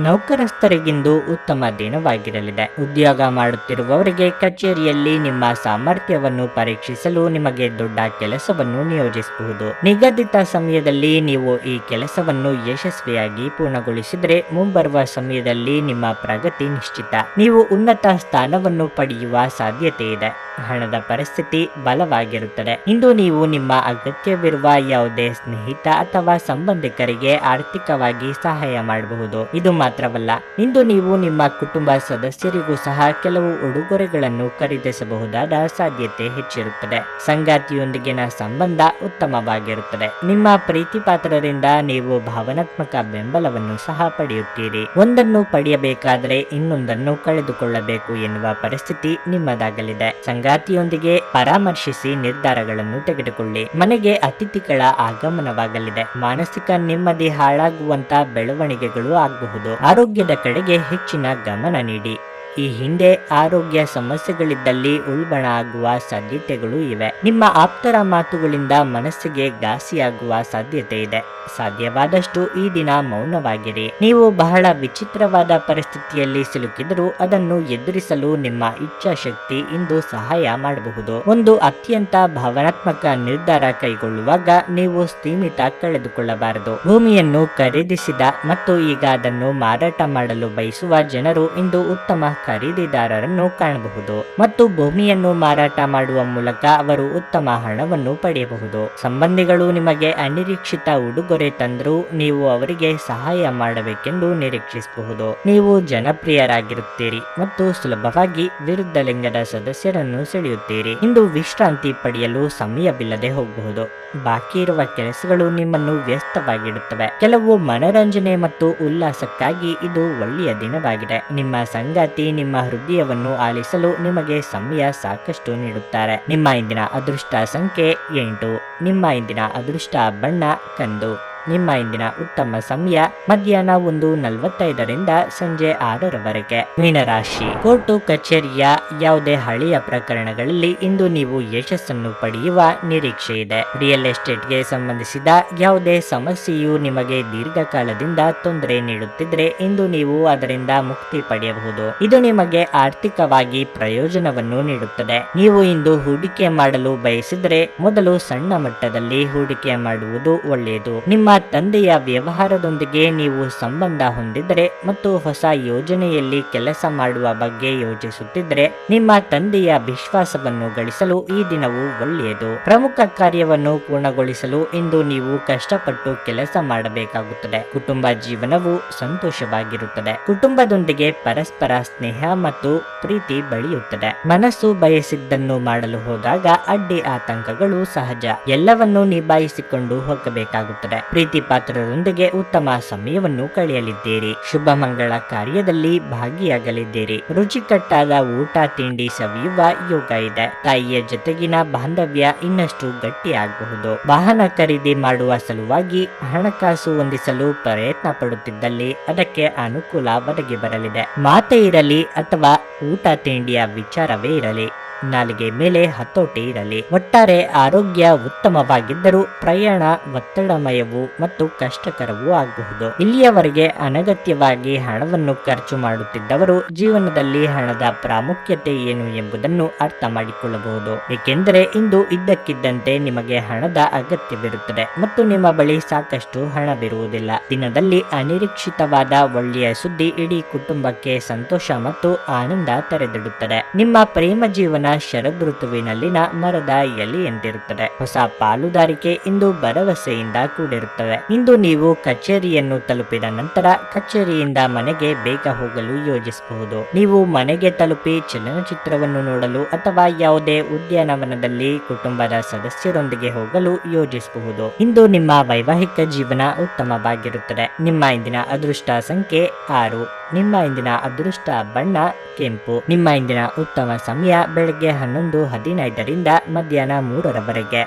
ನೌಕರಸ್ಥರಿಗಿಂದು ಉತ್ತಮ ದಿನವಾಗಿರಲಿದೆ. ಉದ್ಯೋಗ ಮಾಡುತ್ತಿರುವವರಿಗೆ ಕಚೇರಿಯಲ್ಲಿ ನಿಮ್ಮ ಸಾಮರ್ಥ್ಯವನ್ನು ಪರೀಕ್ಷಿಸಲು ನಿಮಗೆ ದೊಡ್ಡ ಕೆಲಸವನ್ನು ನಿಯೋಜಿಸಬಹುದು. ನಿಗದಿತ ಸಮಯದಲ್ಲಿ ನೀವು ಈ ಕೆಲಸವನ್ನು ಯಶಸ್ವಿಯಾಗಿ ಪೂರ್ಣಗೊಳಿಸಿದರೆ ಮುಂಬರುವ ಸಮಯದಲ್ಲಿ ನಿಮ್ಮ ಪ್ರಗತಿ ನಿಶ್ಚಿತ. ನೀವು ಉನ್ನತ ಸ್ಥಾನವನ್ನು ಪಡೆಯುವ ಸಾಧ್ಯತೆ ಇದೆ. ಹಣದ ಪರಿಸ್ಥಿತಿ ಬಲವಾಗಿರುತ್ತದೆ. ಇಂದು ನೀವು ನಿಮ್ಮ ಅಗತ್ಯವಿರುವ ಯಾವುದೇ ಸ್ನೇಹಿತ ಅಥವಾ ಸಂಬಂಧಿಕರಿಗೆ ಆರ್ಥಿಕವಾಗಿ ಸಹಾಯ ಮಾಡಬಹುದು. ಇದು ಮಾತ್ರವಲ್ಲ, ಇಂದು ನೀವು ನಿಮ್ಮ ಕುಟುಂಬ ಸದಸ್ಯರಿಗೂ ಸಹ ಕೆಲವು ಉಡುಗೊರೆಗಳನ್ನು ಖರೀದಿಸಬಹುದಾದ ಸಾಧ್ಯತೆ ಹೆಚ್ಚಿರುತ್ತದೆ. ಸಂಗಾತಿಯೊಂದಿಗಿನ ಸಂಬಂಧ ಉತ್ತಮವಾಗಿರುತ್ತದೆ. ನಿಮ್ಮ ಪ್ರೀತಿಪಾತ್ರರಿಂದ ನೀವು ಭಾವನಾತ್ಮಕ ಬೆಂಬಲವನ್ನು ಸಹ ಪಡೆಯುತ್ತೀರಿ. ಒಂದನ್ನು ಪಡೆಯಬೇಕಾದರೆ ಇನ್ನೊಂದನ್ನು ಕಳೆದುಕೊಳ್ಳಬೇಕು ಎನ್ನುವ ಪರಿಸ್ಥಿತಿ ನಿಮ್ಮದಾಗಲಿದೆ. ಸಂಗಾತಿಯೊಂದಿಗೆ ಪರಾಮರ್ಶಿಸಿ ನಿರ್ಧಾರಗಳನ್ನು ತೆಗೆದುಕೊಳ್ಳಿ. ಮನೆಗೆ ಅತಿಥಿಗಳ ಆಗಮನವಾಗಲಿದೆ. ಮಾನಸಿಕ ನೆಮ್ಮದಿ ಹಾಳಾಗುವಂತ ಬೆಳವಣಿಗೆಗಳು ಆಗಬಹುದು. ಆರೋಗ್ಯದ ಕಡೆಗೆ ಹೆಚ್ಚಿನ ಗಮನ ನೀಡಿ. ಈ ಹಿಂದೆ ಆರೋಗ್ಯ ಸಮಸ್ಯೆಗಳಿದ್ದಲ್ಲಿ ಉಲ್ಬಣ ಆಗುವ ಸಾಧ್ಯತೆಗಳು ಇವೆ. ನಿಮ್ಮ ಆಪ್ತರ ಮಾತುಗಳಿಂದ ಮನಸ್ಸಿಗೆ ಘಾಸಿಯಾಗುವ ಸಾಧ್ಯತೆ ಇದೆ. ಸಾಧ್ಯವಾದಷ್ಟು ಈ ದಿನ ಮೌನವಾಗಿರಿ. ನೀವು ಬಹಳ ವಿಚಿತ್ರವಾದ ಪರಿಸ್ಥಿತಿಯಲ್ಲಿ ಸಿಲುಕಿದರೂ ಅದನ್ನು ಎದುರಿಸಲು ನಿಮ್ಮ ಇಚ್ಛಾಶಕ್ತಿ ಇಂದು ಸಹಾಯ ಮಾಡಬಹುದು. ಒಂದು ಅತ್ಯಂತ ಭಾವನಾತ್ಮಕ ನಿರ್ಧಾರ ಕೈಗೊಳ್ಳುವಾಗ ನೀವು ಸ್ಥಿಮಿತ ಕಳೆದುಕೊಳ್ಳಬಾರದು. ಭೂಮಿಯನ್ನು ಖರೀದಿಸಿದ ಮತ್ತು ಈಗ ಅದನ್ನು ಮಾರಾಟ ಮಾಡಲು ಬಯಸುವ ಜನರು ಇಂದು ಉತ್ತಮ ಖರೀದಿದಾರರನ್ನು ಕಾಣಬಹುದು ಮತ್ತು ಭೂಮಿಯನ್ನು ಮಾರಾಟ ಮಾಡುವ ಮೂಲಕ ಅವರು ಉತ್ತಮ ಹಣವನ್ನು ಪಡೆಯಬಹುದು. ಸಂಬಂಧಿಗಳು ನಿಮಗೆ ಅನಿರೀಕ್ಷಿತ ಉಡುಗೊರೆ ತಂದರೂ ನೀವು ಅವರಿಗೆ ಸಹಾಯ ಮಾಡಬೇಕೆಂದು ನಿರೀಕ್ಷಿಸಬಹುದು. ನೀವು ಜನಪ್ರಿಯರಾಗಿರುತ್ತೀರಿ ಮತ್ತು ಸುಲಭವಾಗಿ ವಿರುದ್ಧ ಲಿಂಗದ ಸದಸ್ಯರನ್ನು ಸೆಳೆಯುತ್ತೀರಿ. ಇಂದು ವಿಶ್ರಾಂತಿ ಪಡೆಯಲು ಸಮಯವಿಲ್ಲದೆ ಹೋಗಬಹುದು. ಬಾಕಿ ಇರುವ ಕೆಲಸಗಳು ನಿಮ್ಮನ್ನು ವ್ಯಸ್ತವಾಗಿಡುತ್ತವೆ. ಕೆಲವು ಮನರಂಜನೆ ಮತ್ತು ಉಲ್ಲಾಸಕ್ಕಾಗಿ ಇದು ಒಳ್ಳೆಯ ದಿನವಾಗಿದೆ. ನಿಮ್ಮ ಸಂಗಾತಿ ನಿಮ್ಮ ಹೃದಯವನ್ನು ಆಲಿಸಲು ನಿಮಗೆ ಸಮಯ ಸಾಕಷ್ಟು ನೀಡುತ್ತಾರೆ. ನಿಮ್ಮ ಇಂದಿನ ಅದೃಷ್ಟ ಸಂಖ್ಯೆ 8. ನಿಮ್ಮ ಇಂದಿನ ಅದೃಷ್ಟ ಬಣ್ಣ ಕಂದು. ನಿಮ್ಮ ಇಂದಿನ ಉತ್ತಮ ಸಮಯ ಮಧ್ಯಾಹ್ನ 1:45ರಿಂದ ಸಂಜೆ 6ರವರೆಗೆ. ಮೀನರಾಶಿ, ಕೋರ್ಟು ಕಚೇರಿಯ ಯಾವುದೇ ಹಳೆಯ ಪ್ರಕರಣಗಳಲ್ಲಿ ಇಂದು ನೀವು ಯಶಸ್ಸನ್ನು ಪಡೆಯುವ ನಿರೀಕ್ಷೆ ಇದೆ. ರಿಯಲ್ ಎಸ್ಟೇಟ್ಗೆ ಸಂಬಂಧಿಸಿದ ಯಾವುದೇ ಸಮಸ್ಯೆಯು ನಿಮಗೆ ದೀರ್ಘಕಾಲದಿಂದ ತೊಂದರೆ ನೀಡುತ್ತಿದ್ರೆ ಇಂದು ನೀವು ಅದರಿಂದ ಮುಕ್ತಿ ಪಡೆಯಬಹುದು. ಇದು ನಿಮಗೆ ಆರ್ಥಿಕವಾಗಿ ಪ್ರಯೋಜನವನ್ನು ನೀಡುತ್ತದೆ. ನೀವು ಇಂದು ಹೂಡಿಕೆ ಮಾಡಲು ಬಯಸಿದರೆ ಮೊದಲು ಸಣ್ಣ ಮಟ್ಟದಲ್ಲಿ ಹೂಡಿಕೆ ಮಾಡುವುದು ಒಳ್ಳೆಯದು. ನಿಮ್ಮ ತಂದೆಯ ವ್ಯವಹಾರದೊಂದಿಗೆ ನೀವು ಸಂಬಂಧ ಹೊಂದಿದರೆ ಮತ್ತು ಹೊಸ ಯೋಜನೆಯಲ್ಲಿ ಕೆಲಸ ಮಾಡುವ ಬಗ್ಗೆ ಯೋಚಿಸುತ್ತಿದ್ದರೆ ನಿಮ್ಮ ತಂದೆಯ ವಿಶ್ವಾಸವನ್ನು ಗಳಿಸಲು ಈ ದಿನವು ಒಳ್ಳೆಯದು. ಪ್ರಮುಖ ಕಾರ್ಯವನ್ನು ಪೂರ್ಣಗೊಳಿಸಲು ಇಂದು ನೀವು ಕಷ್ಟಪಟ್ಟು ಕೆಲಸ ಮಾಡಬೇಕಾಗುತ್ತದೆ. ಕುಟುಂಬ ಜೀವನವು ಸಂತೋಷವಾಗಿರುತ್ತದೆ. ಕುಟುಂಬದೊಂದಿಗೆ ಪರಸ್ಪರ ಸ್ನೇಹ ಮತ್ತು ಪ್ರೀತಿ ಬೆಳೆಯುತ್ತದೆ. ಮನಸ್ಸು ಬಯಸಿದ್ದನ್ನು ಮಾಡಲು ಹೋದಾಗ ಅಡ್ಡಿ ಆತಂಕಗಳು ಸಹಜ. ಎಲ್ಲವನ್ನೂ ನಿಭಾಯಿಸಿಕೊಂಡು ಹೋಗಬೇಕಾಗುತ್ತದೆ. ಪ್ರೀತಿ ಪಾತ್ರರೊಂದಿಗೆ ಉತ್ತಮ ಸಮಯವನ್ನು ಕಳೆಯಲಿದ್ದೀರಿ. ಶುಭ ಮಂಗಳ ಕಾರ್ಯದಲ್ಲಿ ಭಾಗಿಯಾಗಲಿದ್ದೀರಿ. ರುಚಿಕಟ್ಟಾದ ಊಟ ತಿಂಡಿ ಸವಿಯುವ ಯೋಗ ಇದೆ. ತಾಯಿಯ ಜೊತೆಗಿನ ಬಾಂಧವ್ಯ ಇನ್ನಷ್ಟು ಗಟ್ಟಿಯಾಗಬಹುದು. ವಾಹನ ಖರೀದಿ ಮಾಡುವ ಸಲುವಾಗಿ ಹಣಕಾಸು ಹೊಂದಿಸಲು ಪ್ರಯತ್ನ ಪಡುತ್ತಿದ್ದಲ್ಲಿ ಅದಕ್ಕೆ ಅನುಕೂಲ ಒದಗಿ ಬರಲಿದೆ. ಮಾತೇ ಇರಲಿ ಅಥವಾ ಊಟ ತಿಂಡಿಯ ವಿಚಾರವೇ ಇರಲಿ, ನಾಲಿಗೆ ಮೇಲೆ ಹತೋಟಿ ಇರಲಿ. ಒಟ್ಟಾರೆ ಆರೋಗ್ಯ ಉತ್ತಮವಾಗಿದ್ದರೂ ಪ್ರಯಾಣ ಒತ್ತಡಮಯವೂ ಮತ್ತು ಕಷ್ಟಕರವೂ ಆಗಬಹುದು. ಇಲ್ಲಿಯವರೆಗೆ ಅನಗತ್ಯವಾಗಿ ಹಣವನ್ನು ಖರ್ಚು ಮಾಡುತ್ತಿದ್ದವರು ಜೀವನದಲ್ಲಿ ಹಣದ ಪ್ರಾಮುಖ್ಯತೆ ಏನು ಎಂಬುದನ್ನು ಅರ್ಥ ಮಾಡಿಕೊಳ್ಳಬಹುದು. ಏಕೆಂದರೆ ಇಂದು ಇದ್ದಕ್ಕಿದ್ದಂತೆ ನಿಮಗೆ ಹಣದ ಅಗತ್ಯವಿರುತ್ತದೆ ಮತ್ತು ನಿಮ್ಮ ಬಳಿ ಸಾಕಷ್ಟು ಹಣವಿರುವುದಿಲ್ಲ. ದಿನದಲ್ಲಿ ಅನಿರೀಕ್ಷಿತವಾದ ಒಳ್ಳೆಯ ಸುದ್ದಿ ಇಡೀ ಕುಟುಂಬಕ್ಕೆ ಸಂತೋಷ ಮತ್ತು ಆನಂದ ತೆರೆದಿಡುತ್ತದೆ. ನಿಮ್ಮ ಪ್ರೇಮ ಜೀವನ ಶರದೃತುವಿನಲ್ಲಿನ ಮರದ ಎಲೆಯಂತಿರುತ್ತದೆ. ಹೊಸ ಪಾಲುದಾರಿಕೆ ಇಂದು ಭರವಸೆಯಿಂದ ಕೂಡಿರುತ್ತದೆ. ಇಂದು ನೀವು ಕಚೇರಿಯನ್ನು ತಲುಪಿದ ನಂತರ ಕಚೇರಿಯಿಂದ ಮನೆಗೆ ಬೇಗ ಹೋಗಲು ಯೋಜಿಸಬಹುದು. ನೀವು ಮನೆಗೆ ತಲುಪಿ ಚಲನಚಿತ್ರವನ್ನು ನೋಡಲು ಅಥವಾ ಯಾವುದೇ ಉದ್ಯಾನವನದಲ್ಲಿ ಕುಟುಂಬದ ಸದಸ್ಯರೊಂದಿಗೆ ಹೋಗಲು ಯೋಜಿಸಬಹುದು. ಇಂದು ನಿಮ್ಮ ವೈವಾಹಿಕ ಜೀವನ ಉತ್ತಮವಾಗಿರುತ್ತದೆ. ನಿಮ್ಮ ಇಂದಿನ ಅದೃಷ್ಟ ಸಂಖ್ಯೆ 6. ನಿಮ್ಮ ಇಂದಿನ ಅದೃಷ್ಟ ಬಣ್ಣ ಕೆಂಪು. ನಿಮ್ಮ ಇಂದಿನ ಉತ್ತಮ ಸಮಯ ಬೆಳಗ್ಗೆ 11:15ರಿಂದ ಮಧ್ಯಾಹ್ನ 3ರವರೆಗೆ.